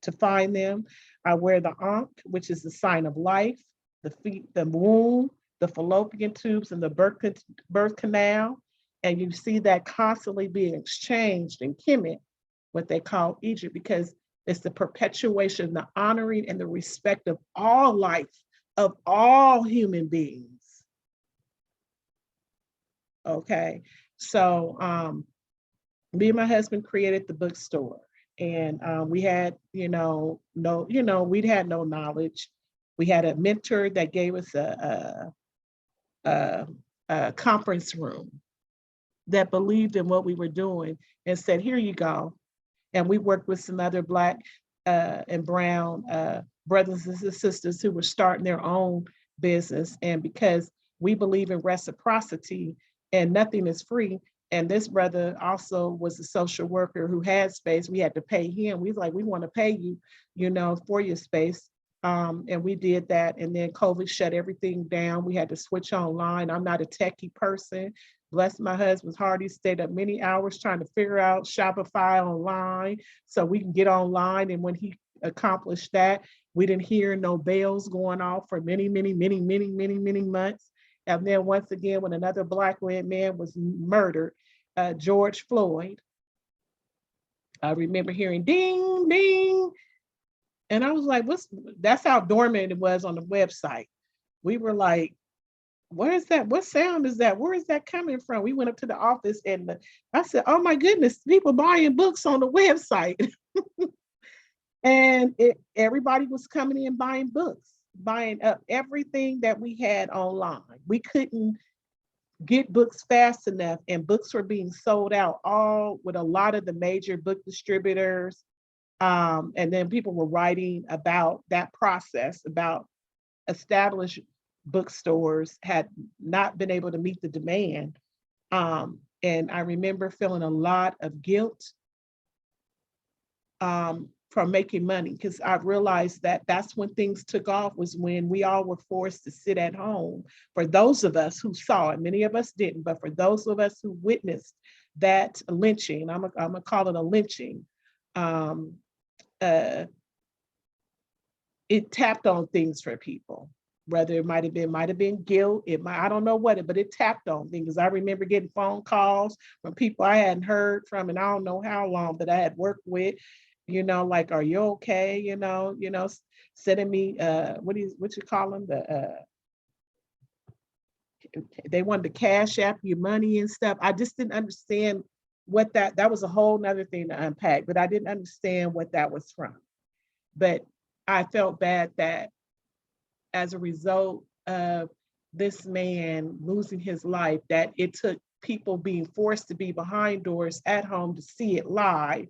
S2: to find them. I wear the Ankh, which is the sign of life, the feet, the womb, the fallopian tubes, and the birth canal. And you see that constantly being exchanged in Kemet, what they call Egypt, because it's the perpetuation, the honoring, and the respect of all life, of all human beings. Okay, so me and my husband created the bookstore, and we had, we'd had no knowledge. We had a mentor that gave us a conference room that believed in what we were doing and said, here you go. And we worked with some other Black and brown brothers and sisters who were starting their own business. And because we believe in reciprocity and nothing is free, and this brother also was a social worker who had space, we had to pay him. We was like, we want to pay you, for your space. And we did that. And then COVID shut everything down. We had to switch online. I'm not a techie person. Bless my husband's heart. He stayed up many hours trying to figure out Shopify online so we can get online. And when he accomplished that, we didn't hear no bells going off for many, many, many, many, many, many months. And then once again, when another Black man was murdered, George Floyd, I remember hearing ding, ding. And I was like, that's how dormant it was on the website. We were like, where is that? What sound is that? Where is that coming from? We went up to the office and I said, oh my goodness, people buying books on the website. And everybody was coming in buying books, buying up everything that we had online. We couldn't get books fast enough, and books were being sold out all with a lot of the major book distributors. And then people were writing about that process, about established bookstores had not been able to meet the demand. And I remember feeling a lot of guilt from making money, because I realized that that's when things took off, was when we all were forced to sit at home. For those of us who saw it, many of us didn't, but for those of us who witnessed that lynching, I'm gonna call it a lynching, um, uh, it tapped on things for people. Whether it might have been guilt, I don't know what it, but it tapped on things. I remember getting phone calls from people I hadn't heard from, and I don't know how long, that I had worked with, like, are you okay? Sending me what you call them? They wanted to cash app you money and stuff. I just didn't understand what that was a whole nother thing to unpack, but I didn't understand what that was from. But I felt bad that as a result of this man losing his life, that it took people being forced to be behind doors at home to see it live,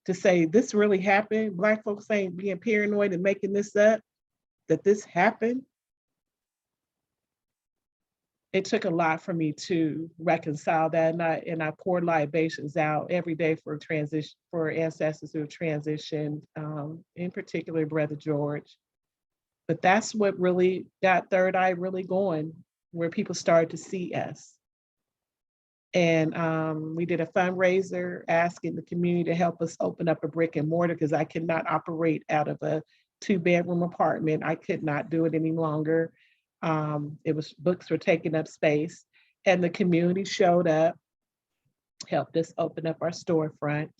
S2: to say this really happened. Black folks ain't being paranoid and making this up, that this happened. It took a lot for me to reconcile that, and I poured libations out every day for transition, for ancestors who have transitioned, in particular Brother George. But that's what really got Third Eye really going, where people started to see us. And we did a fundraiser asking the community to help us open up a brick and mortar, because I could not operate out of a 2-bedroom apartment. I could not do it any longer. Books were taking up space, and the community showed up, helped us open up our storefront.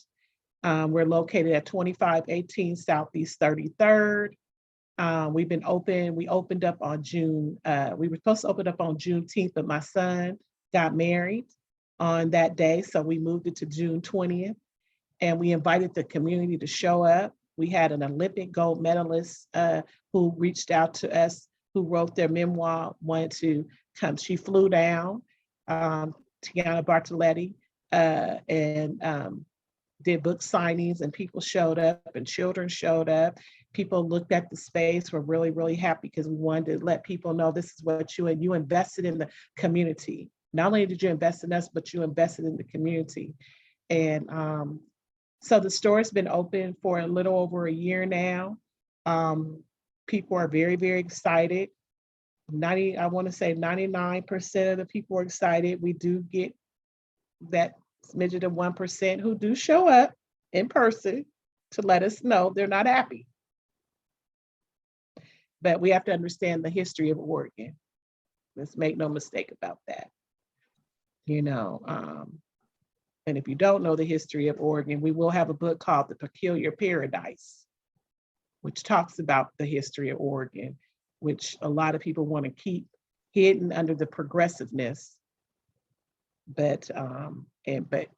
S2: We're located at 2518 Southeast 33rd. We've been open. We opened up on we were supposed to open up on Juneteenth, but my son got married on that day. So we moved it to June 20th, and we invited the community to show up. We had an Olympic gold medalist who reached out to us, who wrote their memoir, wanted to come. She flew down, Tiana Bartoletti, and did book signings, and people showed up, and children showed up. People looked at the space, were really, really happy, because we wanted to let people know this is what you invested in the community. Not only did you invest in us, but you invested in the community. And so the store has been open for a little over a year now. People are very, very excited. I want to say 99% of the people are excited. We do get that smidget of 1% who do show up in person to let us know they're not happy. But we have to understand the history of Oregon. Let's make no mistake about that. And if you don't know the history of Oregon, we will have a book called The Peculiar Paradise, which talks about the history of Oregon, which a lot of people want to keep hidden under the progressiveness,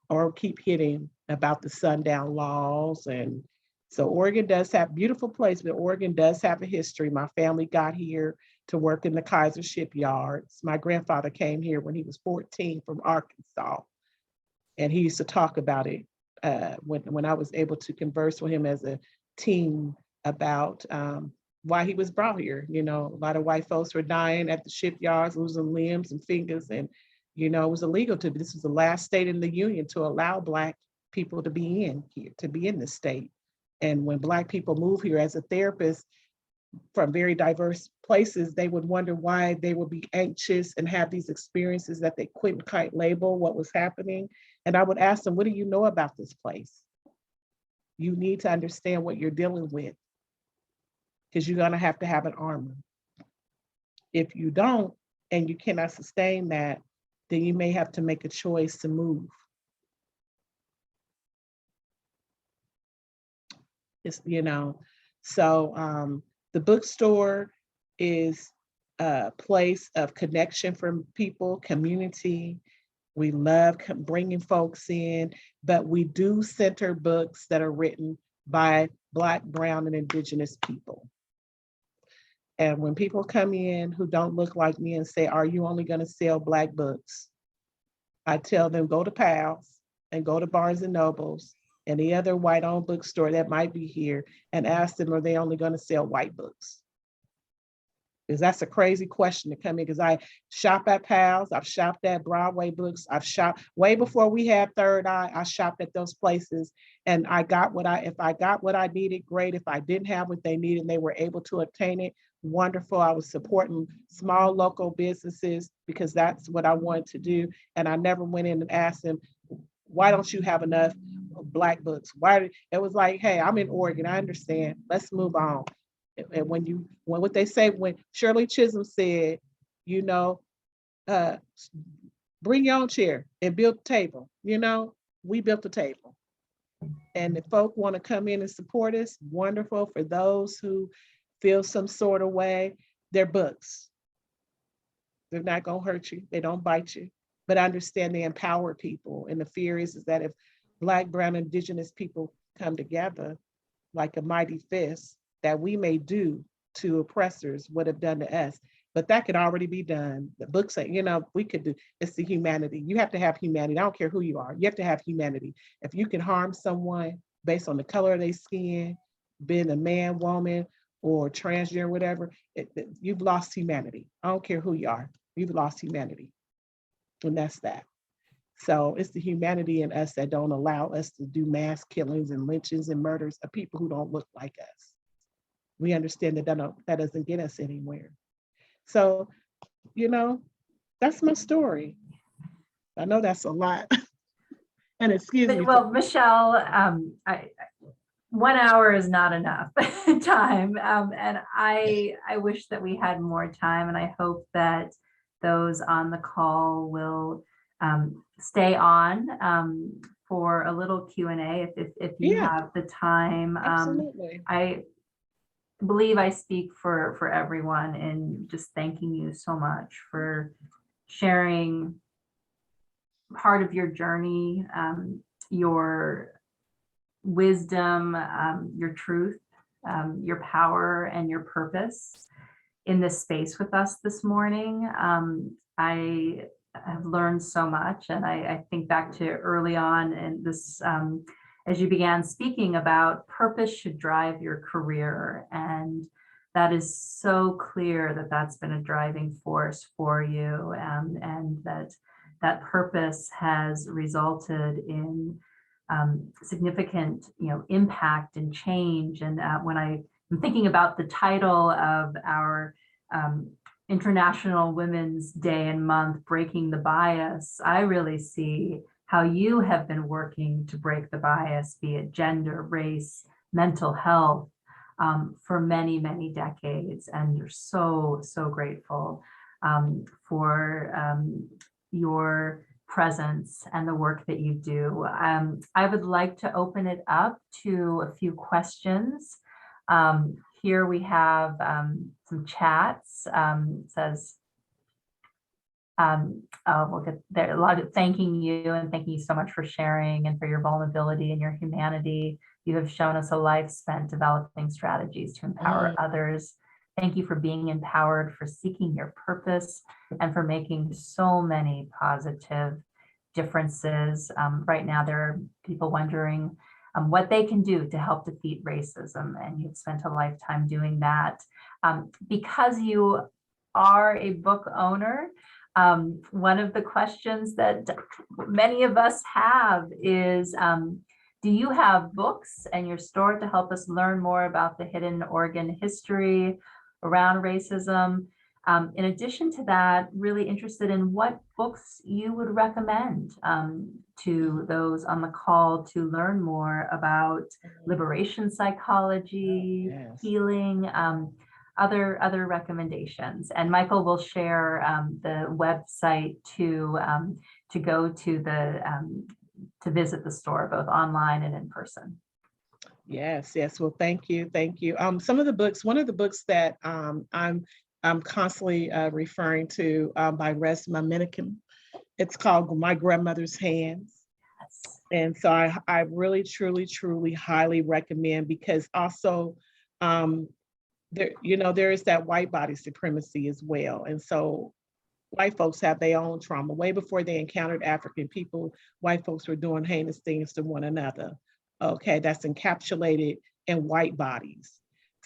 S2: or keep hitting about the sundown laws. And so Oregon does have a beautiful place, but Oregon does have a history. My family got here to work in the Kaiser shipyards. My grandfather came here when he was 14 from Arkansas, and he used to talk about it when I was able to converse with him as a teen about why he was brought here. A lot of white folks were dying at the shipyards, losing limbs and fingers, and it was illegal to. This was the last state in the union to allow Black people to be in here, to be in the state. And when Black people move here as a therapist from very diverse places, they would wonder why they would be anxious and have these experiences that they couldn't quite label what was happening. And I would ask them, what do you know about this place? You need to understand what you're dealing with, because you're going to have an armor. If you don't, and you cannot sustain that, then you may have to make a choice to move. So the bookstore is a place of connection for people, community. We love bringing folks in, but we do center books that are written by Black, Brown, and Indigenous people. And when people come in who don't look like me and say, are you only going to sell Black books? I tell them, go to Pals and go to Barnes and Nobles and the other white-owned bookstore that might be here, and ask them, are they only going to sell white books? Because that's a crazy question to come in, because I shop at Pals, I've shopped at Broadway Books, I've shopped way before we had Third Eye, I shopped at those places, and I got if I got what I needed, great. If I didn't have what they needed and they were able to obtain it, wonderful. I was supporting small local businesses because that's what I wanted to do. And I never went in and asked them, why don't you have enough Black books? Why? It was like, hey, I'm in Oregon, I understand, let's move on. And when what they say, when Shirley Chisholm said, you know, uh, bring your own chair and build a table, we built a table. And if folk want to come in and support us, wonderful. For those who feel some sort of way, they're books. They're not going to hurt you. They don't bite you. But understand they empower people. And the fear is that if Black, Brown, Indigenous people come together like a mighty fist, that we may do to oppressors what have done to us. But that could already be done. The books say, we could do, it's the humanity. You have to have humanity. I don't care who you are. You have to have humanity. If you can harm someone based on the color of their skin, being a man, woman, or transgender, whatever, you've lost humanity. I don't care who you are. You've lost humanity. And that's that. So it's the humanity in us that don't allow us to do mass killings and lynchings and murders of people who don't look like us. We understand that doesn't get us anywhere. So, that's my story. I know that's a lot. And excuse me.
S1: Well, Michelle, 1 hour is not enough time. And I wish that we had more time, and I hope that those on the call will stay on for a little Q&A if you have the time.
S2: Absolutely.
S1: I believe I speak for everyone in just thanking you so much for sharing part of your journey, your wisdom, your truth, your power, and your purpose in this space with us this morning. I have learned so much, and I think back to early on in this, as you began speaking about purpose should drive your career, and that is so clear that that's been a driving force for you, and that purpose has resulted in significant, impact and change. And when I'm thinking about the title of our International Women's Day and Month, Breaking the Bias, I really see how you have been working to break the bias, be it gender, race, mental health, for many, many decades. And you're so, so grateful for your presence and the work that you do. I would like to open it up to a few questions. Here we have some chats. It says, we'll get there. A lot of thanking you, and thanking you so much for sharing and for your vulnerability and your humanity. You have shown us a life spent developing strategies to empower others. Thank you for being empowered, for seeking your purpose, and for making so many positive differences. Right now, there are people wondering what they can do to help defeat racism, and you've spent a lifetime doing that. Because you are a book owner, one of the questions that many of us have is, do you have books in your store to help us learn more about the hidden Oregon history around racism? In addition to that, really interested in what books you would recommend to those on the call to learn more about liberation psychology, healing, other recommendations. And Michael will share the website to go to to visit the store, both online and in person.
S2: Yes. Well, thank you. Some of the books, one of the books that I'm constantly referring to by Resmaa Menakem, it's called My Grandmother's Hands.
S1: Yes.
S2: And so I really, truly, highly recommend, because also there is that white body supremacy as well. And so white folks have their own trauma. Way before they encountered African people, white folks were doing heinous things to one another. Okay, that's encapsulated in white bodies.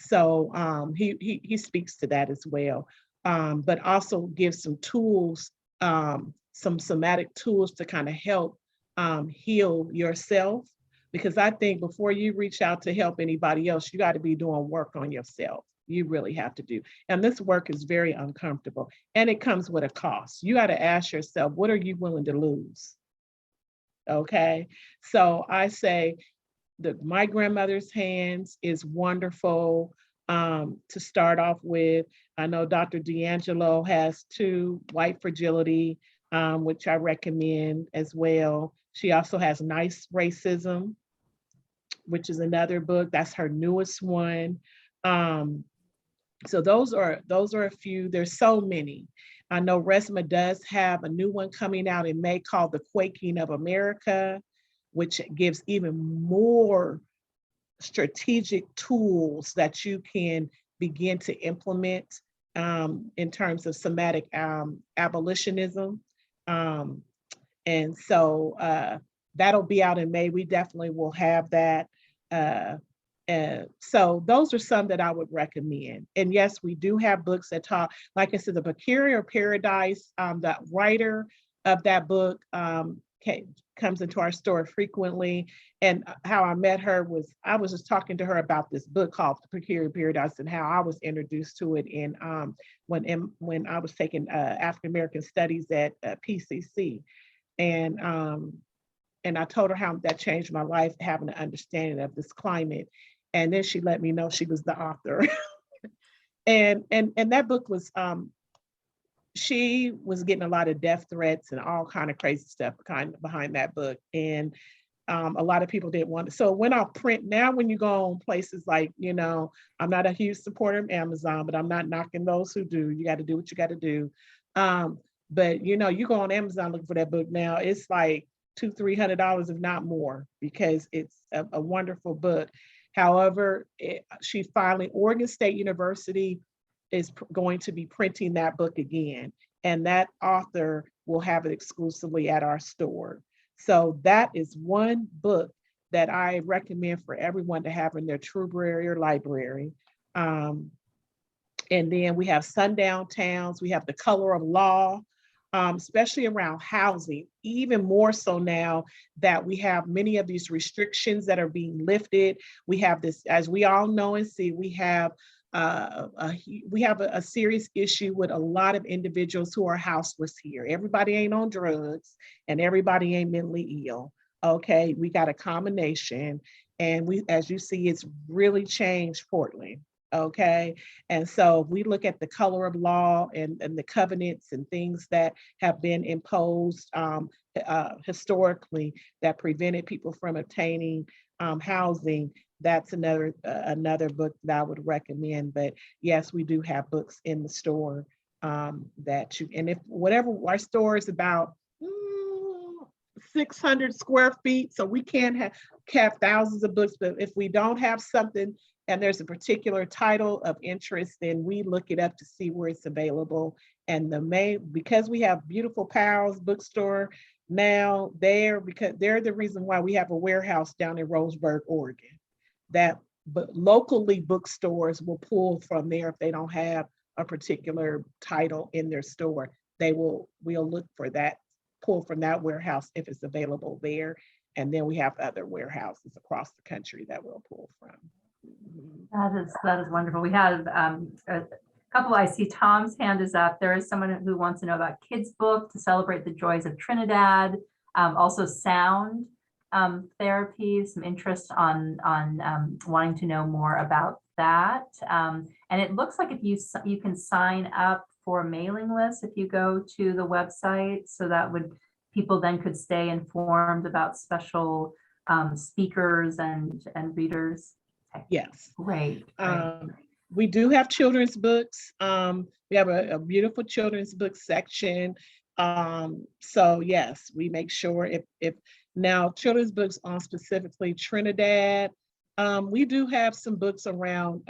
S2: So he speaks to that as well, but also gives some tools, some somatic tools to kind of help heal yourself. Because I think before you reach out to help anybody else, you got to be doing work on yourself. You really have to do. And this work is very uncomfortable and it comes with a cost. You got to ask yourself, what are you willing to lose? Okay. So I say, my grandmother's hands is wonderful to start off with. I know Dr. D'Angelo has 2, White Fragility, which I recommend as well. She also has Nice Racism, which is another book. That's her newest one. So those are a few. There's so many. I know Resma does have a new one coming out in May called The Quaking of America, which gives even more strategic tools that you can begin to implement in terms of somatic abolitionism. And so that'll be out in May. We definitely will have that. So those are some that I would recommend. And yes, we do have books that talk, like I said, the Peculiar Paradise, the writer of that book comes into our store frequently. And how I met her was, I was just talking to her about this book called The Peculiar Paradise and how I was introduced to it when I was taking African American Studies at PCC. And I told her how that changed my life, having an understanding of this climate. And then she let me know she was the author. and that book was, she was getting a lot of death threats and all kind of crazy stuff behind that book. And a lot of people didn't want it. So it went off print. Now, when you go on places like, I'm not a huge supporter of Amazon, but I'm not knocking those who do. You got to do what you got to do. But you go on Amazon looking for that book now, it's like $200-300, if not more, because it's a wonderful book. However, she finally, Oregon State University is going to be printing that book again, and that author will have it exclusively at our store. So that is one book that I recommend for everyone to have in their Trueberry or library. And then we have Sundown Towns, we have The Color of Law, especially around housing, even more so now that we have many of these restrictions that are being lifted. We have this, as we all know and see, we have a serious issue with a lot of individuals who are houseless here. Everybody ain't on drugs and everybody ain't mentally ill. Okay, we got a combination, and we, as you see, it's really changed Portland. Okay, and so we look at the color of law and the covenants and things that have been imposed historically that prevented people from obtaining housing. That's another book that I would recommend. But yes, we do have books in the store that you, and if whatever, our store is about 600 square feet, so we can't have thousands of books, but if we don't have something and there's a particular title of interest, then we look it up to see where it's available. And because we have beautiful Powell's Bookstore now there, because they're the reason why we have a warehouse down in Roseburg, Oregon. But locally, bookstores will pull from there if they don't have a particular title in their store. We'll look for that, pull from that warehouse if it's available there. And then we have other warehouses across the country that we'll pull from.
S1: That is wonderful. We have a couple. I see Tom's hand is up. There is someone who wants to know about kids' book to celebrate the joys of Trinidad. Also sound therapy, some interest on wanting to know more about that. And it looks like if you can sign up for a mailing list if you go to the website, so that people then could stay informed about special speakers and readers. Okay.
S2: Yes.
S1: Great.
S2: We do have children's books. We have a beautiful children's book section. So yes, we make sure if now children's books on specifically Trinidad, we do have some books around,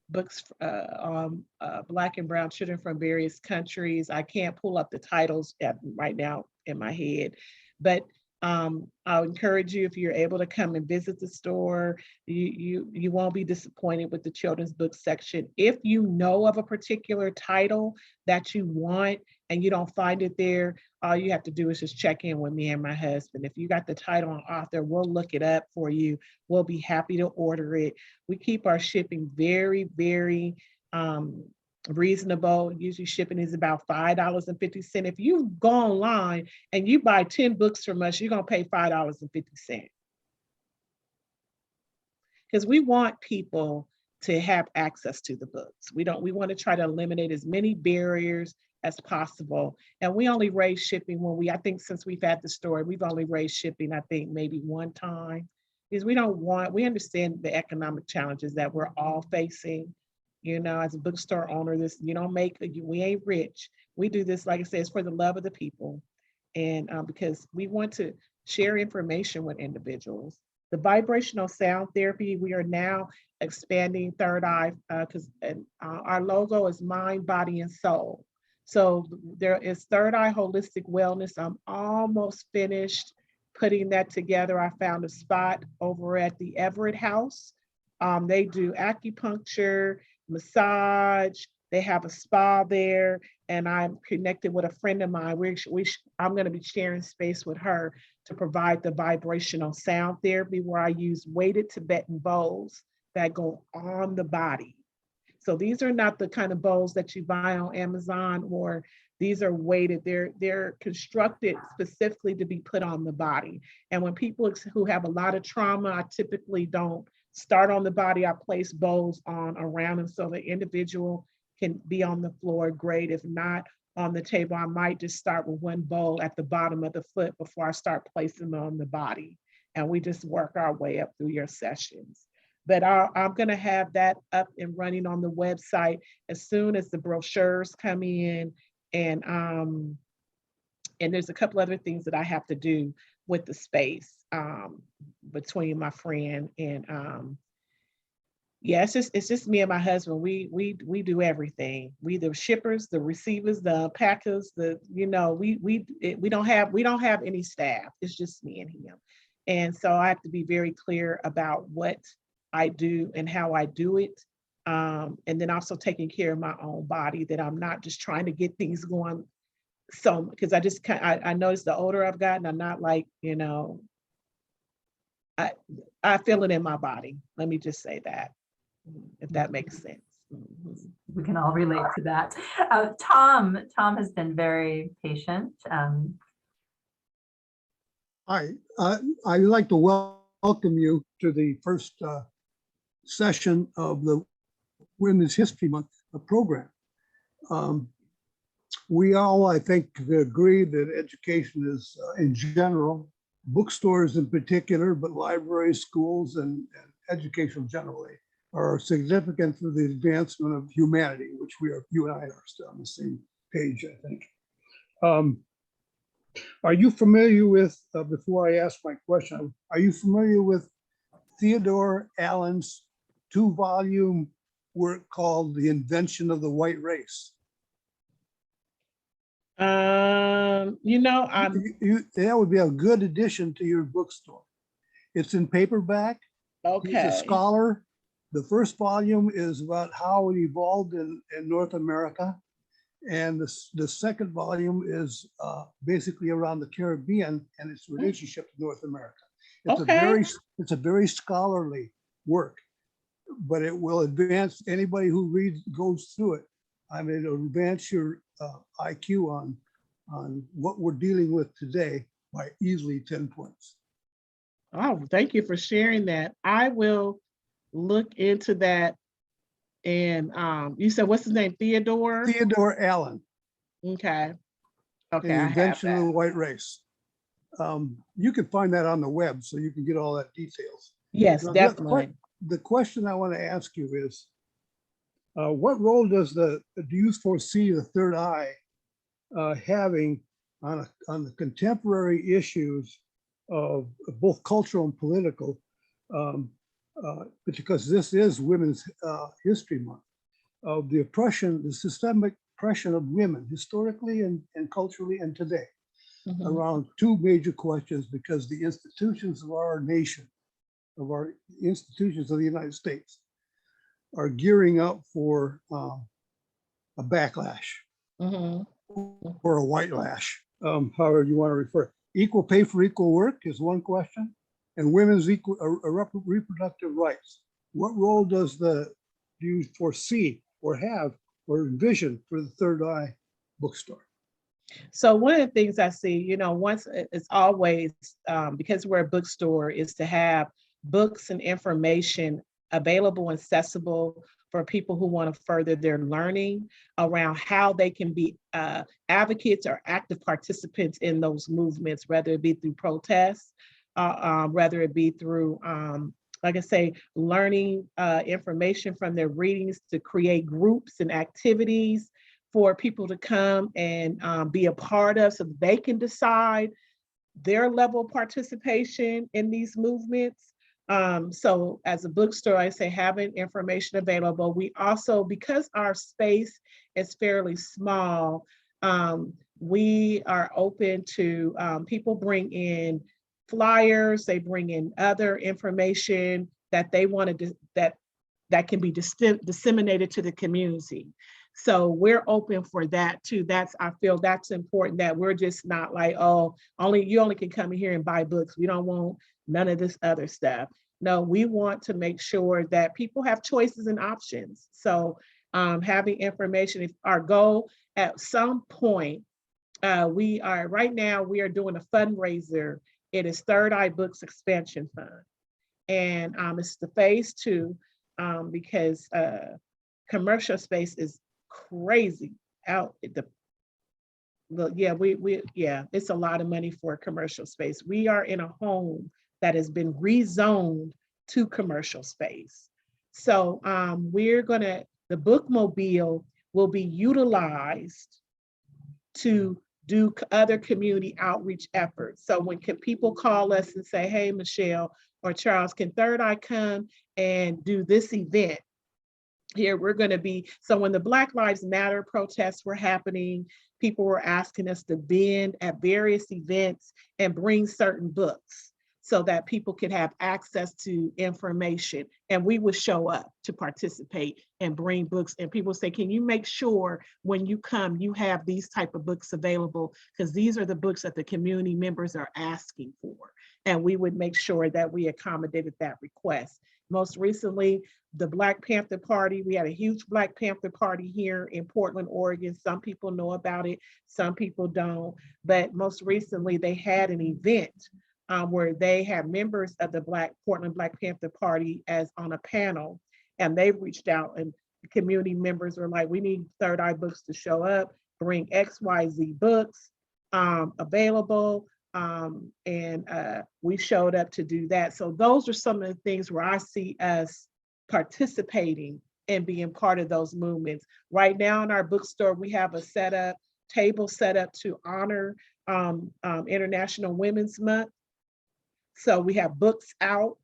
S2: books on Black and brown children from various countries. I can't pull up the titles right now in my head, but I'll encourage you, if you're able to come and visit the store, you won't be disappointed with the children's book section. If you know of a particular title that you want and you don't find it there, all you have to do is just check in with me and my husband. If you got the title and author, we'll look it up for you. We'll be happy to order it. We keep our shipping very, very reasonable. Usually shipping is about $5.50. If you go online and you buy 10 books from us, you're going to pay $5.50. Because we want people to have access to the books. We want to try to eliminate as many barriers as possible. And we only raise shipping when I think since we've had the store, we've only raised shipping, I think maybe one time. Because we understand the economic challenges that we're all facing. As a bookstore owner, we ain't rich. We do this, like I said, it's for the love of the people. And because we want to share information with individuals. The vibrational sound therapy, we are now expanding Third Eye because our logo is mind, body, and soul. So there is Third Eye Holistic Wellness. I'm almost finished putting that together. I found a spot over at the Everett House. They do acupuncture, massage. They have a spa there, and I'm connected with a friend of mine. I'm going to be sharing space with her to provide the vibrational sound therapy, where I use weighted Tibetan bowls that go on the body. So these are not the kind of bowls that you buy on Amazon, or these are weighted. They're constructed specifically to be put on the body. And when people who have a lot of trauma, I typically don't start on the body. I place bowls around them so the individual can be on the floor. Great. If not on the table, I might just start with one bowl at the bottom of the foot before I start placing them on the body. And we just work our way up through your sessions. But I'm going to have that up and running on the website as soon as the brochures come in. And there's a couple other things that I have to do with the space between my friend and it's just me and my husband. We do everything. We the shippers, the receivers, the packers, we don't have any staff. It's just me and him. And so I have to be very clear about what I do and how I do it. And then also taking care of my own body, that I'm not just trying to get things going. So, because I noticed the older I've gotten, I'm not like, I feel it in my body. Let me just say that, if that makes sense.
S1: We can all relate to that. Tom has been very patient.
S3: I'd like to welcome you to the first session of the Women's History Month program. We all, I think, agree that education is, in general, bookstores in particular, but libraries, schools, and education generally are significant for the advancement of humanity, which you and I are still on the same page, I think. Are you familiar with, before I ask my question, are you familiar with Theodore Allen's 2-volume work called The Invention of the White Race?
S2: That
S3: would be a good addition to your bookstore. It's in paperback.
S2: Okay.
S3: He's a scholar. The first volume is about how it evolved in North America. And the second volume is basically around the Caribbean and its relationship to North America. It's a very scholarly work, but it will advance anybody who goes through it. I mean, it'll advance your IQ on what we're dealing with today by easily 10 points.
S2: Oh, thank you for sharing that. I will look into that. And you said, what's his name? Theodore?
S3: Theodore Allen.
S2: Okay. Okay.
S3: The Invention of the White Race. You can find that on the web, so you can get all that details.
S2: Yes,
S3: now,
S2: definitely.
S3: The question I want to ask you is, what role do you foresee the Third Eye having on the contemporary issues of both cultural and political, because this is Women's History Month, of the oppression, the systemic oppression of women historically and culturally and today.
S2: Mhm.
S3: around two major questions, because the institutions of our nation, of our institutions of the United States, are gearing up for a backlash
S2: Mhm.
S3: or a white lash, however you want to refer it. Equal pay for equal work is one question, and women's equal reproductive rights. What role do you foresee or have or envision for the Third Eye Bookstore?
S2: So one of the things I see, once it's always, because we're a bookstore, is to have books and information available and accessible for people who want to further their learning around how they can be advocates or active participants in those movements, whether it be through protests, whether it be through, like I say, learning information from their readings to create groups and activities for people to come and be a part of, so they can decide their level of participation in these movements. So as a bookstore, I say having information available. We also, because our space is fairly small, we are open to people bring in flyers, they bring in other information that they want to, that can be disseminated to the community. So we're open for that too. I feel that's important, that we're just not like, oh, you only can come in here and buy books. We don't want none of this other stuff. No, we want to make sure that people have choices and options. So having information, if our goal at some point, right now we are doing a fundraiser. It is Third Eye Books Expansion Fund. And it's the phase 2, because commercial space is crazy out. It's a lot of money for commercial space. We are in a home that has been rezoned to commercial space. So the bookmobile will be utilized to do other community outreach efforts. So when people call us and say, hey, Michelle or Charles, can Third Eye come and do this event? Here we're going to be, so when the Black Lives Matter protests were happening, people were asking us to bend at various events and bring certain books so that people could have access to information. And we would show up to participate and bring books. And people say, can you make sure when you come, you have these type of books available? Because these are the books that the community members are asking for. And we would make sure that we accommodated that request. Most recently, the Black Panther Party, we had a huge Black Panther Party here in Portland, Oregon. Some people know about it, some people don't. But most recently, they had an event where they had members of the Portland Black Panther Party as on a panel, and they reached out, and community members were like, we need Third Eye Books to show up, bring XYZ books available. We showed up to do that. So those are some of the things where I see us participating and being part of those movements. Right now in our bookstore, we have a table set up to honor International Women's Month. So we have books out.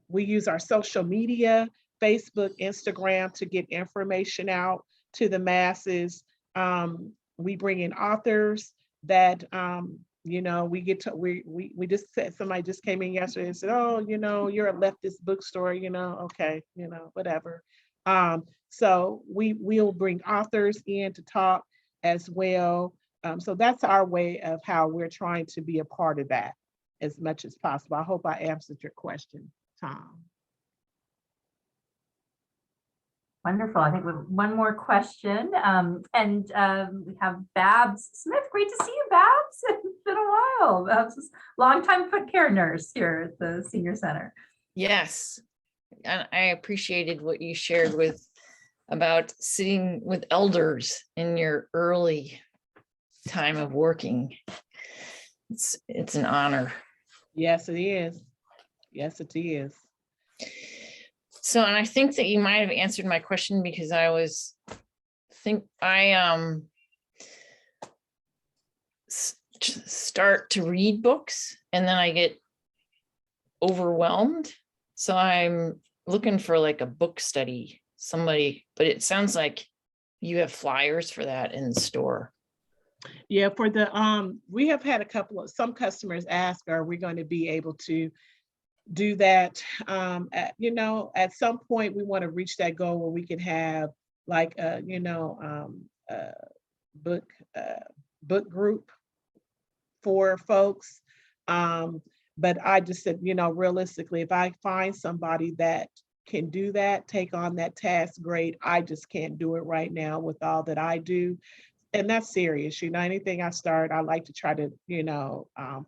S2: We use our social media, Facebook, Instagram, to get information out to the masses. We bring in authors that we just said, somebody just came in yesterday and said, oh, you're a leftist bookstore, okay, whatever. So we'll bring authors in to talk as well. So that's our way of how we're trying to be a part of that as much as possible. I hope I answered your question, Tom.
S1: Wonderful. I think we have one more question. We have Babs Smith. Great to see you, Babs. It's been a while. Babs is longtime foot care nurse here at the Senior Center.
S4: Yes. And I appreciated what you shared about sitting with elders in your early time of working. It's an honor.
S2: Yes, it is. Yes, it is.
S4: So, and I think that you might have answered my question, because I start to read books and then I get overwhelmed. So I'm looking for like a book study, but it sounds like you have flyers for that in the store.
S2: Yeah, for the we have had some customers ask, are we going to be able to do that? At some point we want to reach that goal where we can have like a book book group for folks. But I just said, realistically, if I find somebody that can do that, take on that task, great. I just can't do it right now with all that I do. And that's serious. Anything I start, I like to try to,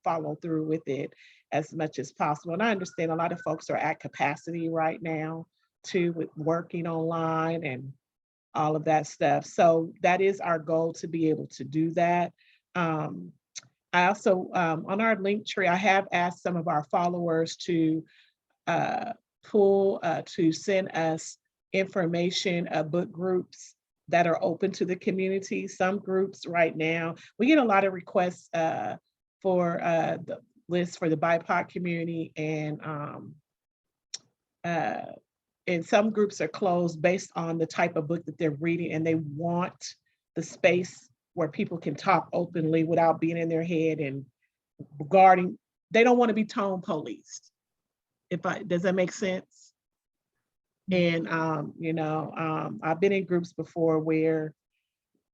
S2: follow through with it as much as possible. And I understand a lot of folks are at capacity right now too, with working online and all of that stuff. So that is our goal, to be able to do that. I also, on our link tree, I have asked some of our followers to to send us information of book groups that are open to the community. Some groups right now, we get a lot of requests for the list for the BIPOC community, and some groups are closed based on the type of book that they're reading, and they want the space where people can talk openly without being in their head and regarding, they don't want to be tone policed. Does that make sense? And I've been in groups before where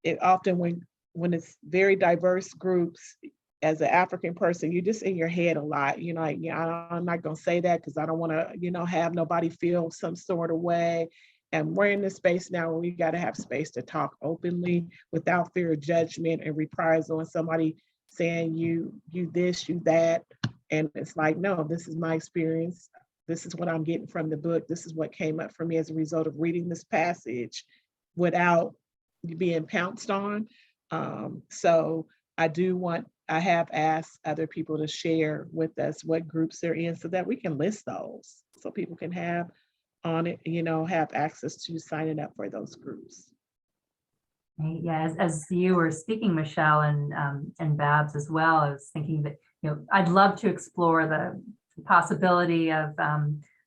S2: it often, when it's very diverse groups, as an African person, you're just in your head a lot. I'm not gonna say that because I don't want to, have nobody feel some sort of way. And we're in this space now where we got to have space to talk openly without fear of judgment and reprisal, and somebody saying you this, you that. And it's like, no, this is my experience. This is what I'm getting from the book. This is what came up for me as a result of reading this passage without being pounced on. So I have asked other people to share with us what groups they're in so that we can list those, so people can have on it, have access to signing up for those groups.
S1: Yeah, as you were speaking, Michelle, and Babs as well, I was thinking that, I'd love to explore the possibility of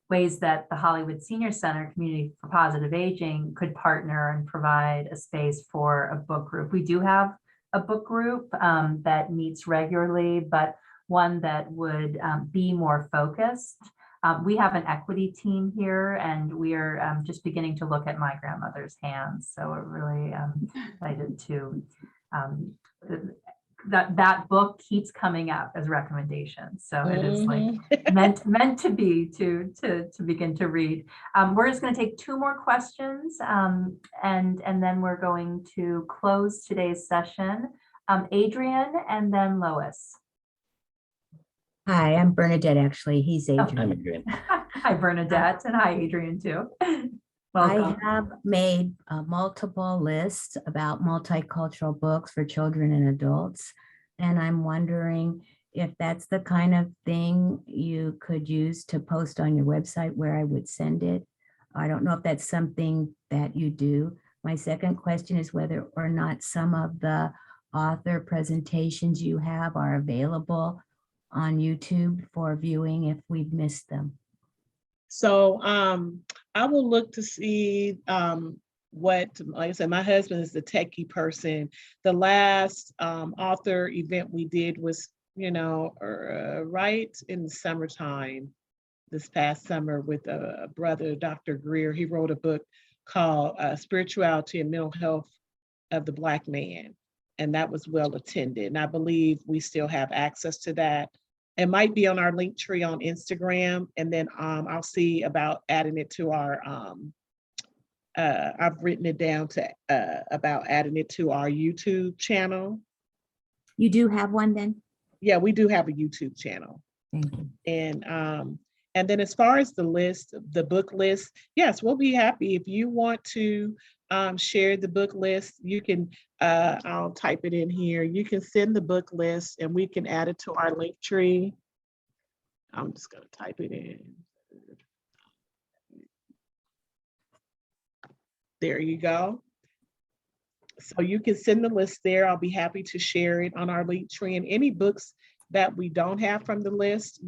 S1: ways that the Hollywood Senior Center Community for Positive Aging could partner and provide a space for a book group. We do have a book group that meets regularly, but one that would be more focused. We have an equity team here, and we are just beginning to look at My Grandmother's Hands. So we're really excited to, that book keeps coming up as recommendations. So it is like meant to be to begin to read. We're just going to take 2 more questions, and then we're going to close today's session. Adrian and then Lois.
S5: Hi, I'm Bernadette, actually. He's Adrian.
S6: I'm Adrian.
S1: Hi, Bernadette, and hi, Adrian, too. Welcome.
S5: I have made multiple lists about multicultural books for children and adults, and I'm wondering if that's the kind of thing you could use to post on your website where I would send it. I don't know if that's something that you do. My second question is whether or not some of the author presentations you have are available on YouTube for viewing if we've missed them.
S2: So I will look to see what, like I said, my husband is the techie person. The last author event we did was, right in the summertime, this past summer, with a brother, Dr. Greer. He wrote a book called Spirituality and Mental Health of the Black Man. And that was well attended. And I believe we still have access to that. It might be on our link tree on Instagram. And then I'll see about adding it to our, I've written it down to about adding it to our YouTube channel.
S5: You do have one then?
S2: Yeah, we do have a YouTube channel.
S5: Thank you.
S2: And then as far as the list, the book list, yes, we'll be happy if you want to share the book list. You can, I'll type it in here. You can send the book list and we can add it to our link tree. I'm just gonna type it in. There you go. So you can send the list there. I'll be happy to share it on our link tree, and any books that we don't have from the list,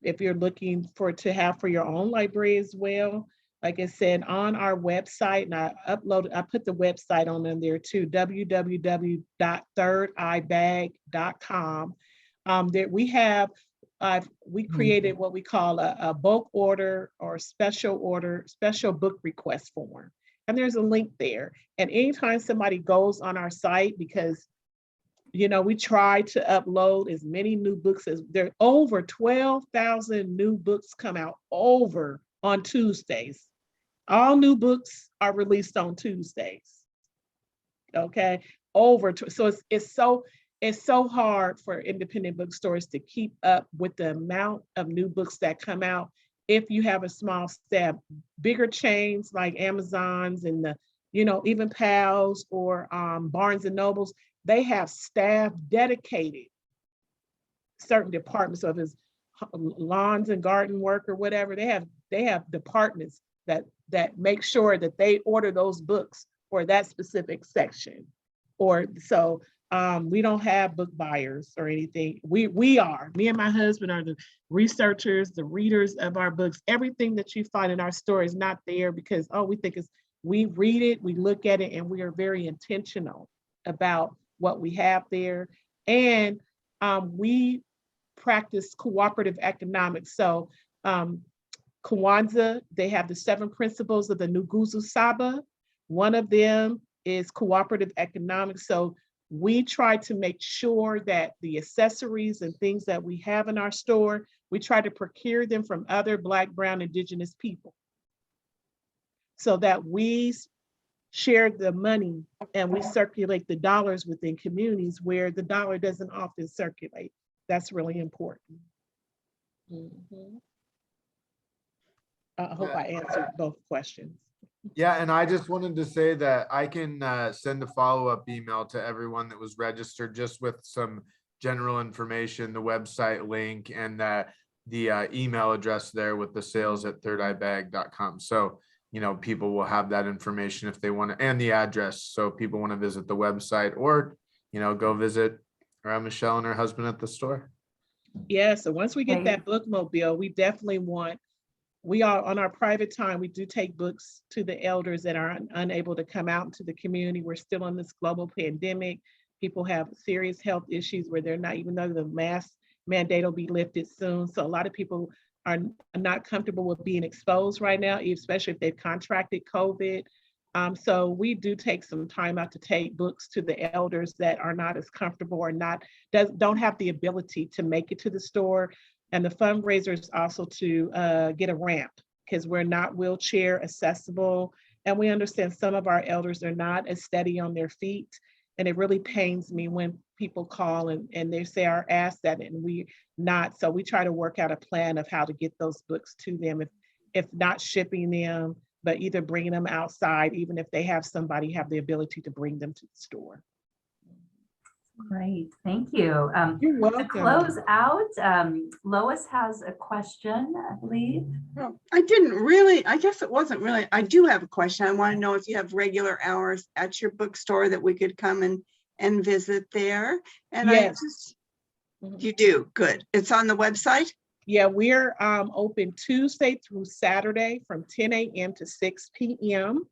S2: if you're looking to have for your own library as well, like I said, on our website, and I put the website on there too, www.thirdeyebag.com. That we have, we created what we call a bulk order or special book request form. And there's a link there. And anytime somebody goes on our site, because we try to upload as many new books as there are over 12,000 new books come out over on Tuesdays. All new books are released on Tuesdays. Okay, so it's so hard for independent bookstores to keep up with the amount of new books that come out. If you have a small staff, bigger chains like Amazon's and the even Pals or Barnes and Nobles, they have staff dedicated certain departments. So if it's lawns and garden work or whatever, they have departments that make sure that they order those books for that specific section. Or so we don't have book buyers or anything. Me and my husband are the researchers, the readers of our books. Everything that you find in our store is not there because we read it, we look at it, and we are very intentional about what we have there. And we practice cooperative economics. So Kwanzaa, they have the 7 principles of the Nguzo Saba. One of them is cooperative economics. So we try to make sure that the accessories and things that we have in our store, we try to procure them from other Black, Brown, Indigenous people, so that we share the money and we circulate the dollars within communities where the dollar doesn't often circulate. That's really important. I hope I answered both questions.
S6: Yeah, and I just wanted to say that I can send a follow-up email to everyone that was registered just with some general information, the website link, and the email address there with the sales@thirdeyebag.com. So, people will have that information if they want to, and the address. So if people want to visit the website or, go visit Michelle and her husband at the store.
S2: Yeah, so once we get that bookmobile, we are on our private time, we do take books to the elders that are unable to come out into the community. We're still in this global pandemic. People have serious health issues where they're not, even though the mask mandate will be lifted soon. So a lot of people are not comfortable with being exposed right now, especially if they've contracted COVID. So we do take some time out to take books to the elders that are not as comfortable or don't have the ability to make it to the store. And the fundraiser is also to get a ramp, because we're not wheelchair accessible. And we understand some of our elders are not as steady on their feet. And it really pains me when people call and they say our asset and we not. So we try to work out a plan of how to get those books to them, if not shipping them, but either bringing them outside, even if they have somebody have the ability to bring them to the store.
S1: Great, thank you.
S2: You're welcome.
S1: To close out, Lois has a question, I believe.
S7: Well, I guess it wasn't really, I do have a question. I want to know if you have regular hours at your bookstore that we could come and visit there. And
S2: yes.
S7: You do, good. It's on the website?
S2: Yeah, we're open Tuesday through Saturday from 10 a.m. to 6 p.m.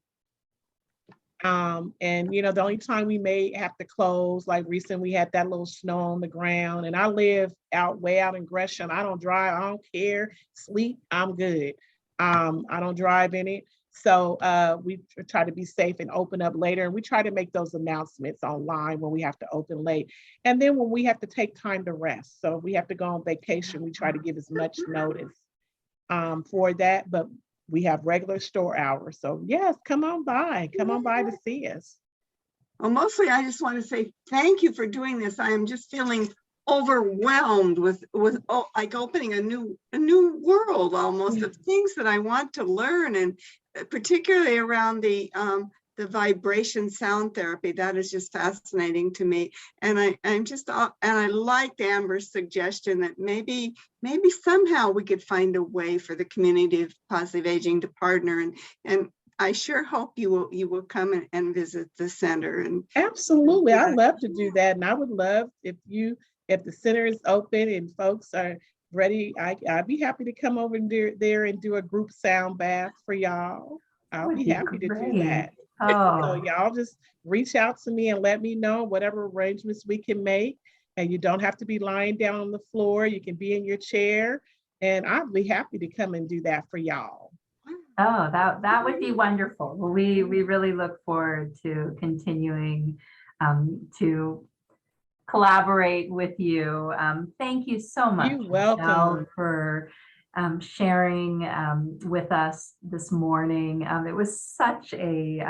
S2: And the only time we may have to close, like recently we had that little snow on the ground, and I live way out in Gresham. I don't drive, I don't care, sleep, I'm good. I don't drive in it. So we try to be safe and open up later. And we try to make those announcements online when we have to open late. And then when we have to take time to rest. So if we have to go on vacation, we try to give as much notice for that. But we have regular store hours. So yes, come on by to see us.
S7: Well, mostly I just want to say thank you for doing this. I am just feeling overwhelmed with like opening a new world almost of things that I want to learn, and particularly around the vibration sound therapy. That is just fascinating to me. And I liked Amber's suggestion that maybe somehow we could find a way for the community of positive aging to partner, and I sure hope you will come and visit the center. And
S2: absolutely, I'd love to do that. And I would love if the center is open and folks are ready. I'd be happy to come over there and do a group sound bath for y'all. I'll
S1: Would
S2: be
S1: be
S2: happy to do
S1: great.
S2: that. So
S1: Oh,
S2: y'all just reach out to me and let me know whatever arrangements we can make. And you don't have to be lying down on the floor. You can be in your chair. And I'd be happy to come and do that for y'all.
S1: oh, that would be wonderful. Well, we really look forward to continuing to collaborate with you. Thank you so much,
S2: You're
S1: Michelle,
S2: welcome.
S1: for sharing with us this morning. It was such a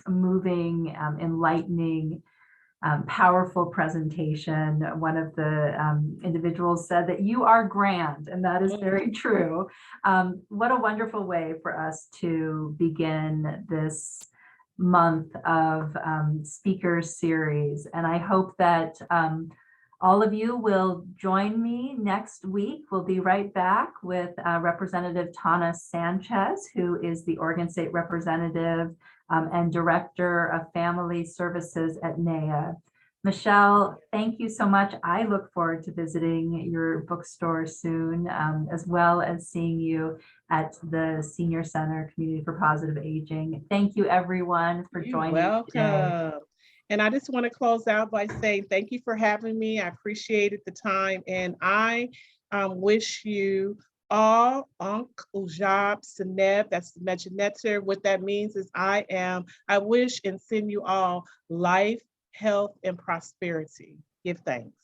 S1: moving, enlightening, powerful presentation. One of the individuals said that you are grand, and that is very true. What a wonderful way for us to begin this month of speaker series. And I hope that all of you will join me next week. We'll be right back with Representative Tana Sanchez, who is the Oregon State Representative and Director of Family Services at NAIA. Michelle, thank you so much. I look forward to visiting your bookstore soon, as well as seeing you at the Senior Center Community for Positive Aging. Thank you, everyone, for
S2: You're
S1: joining today.
S2: welcome. And I just want to close out by saying thank you for having me. I appreciated the time. And I wish you all Ankh Ujab Seneb, that's the Mejanetter. What that means is I wish and send you all life, health, and prosperity. Give thanks.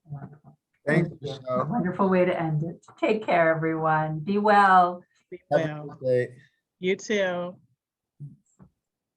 S1: Wonderful.
S6: Thank
S1: you.
S6: you.
S1: A wonderful way to end it. Take care, everyone. Be well.
S2: Be
S6: Have a
S2: well.
S6: good day.
S2: You too.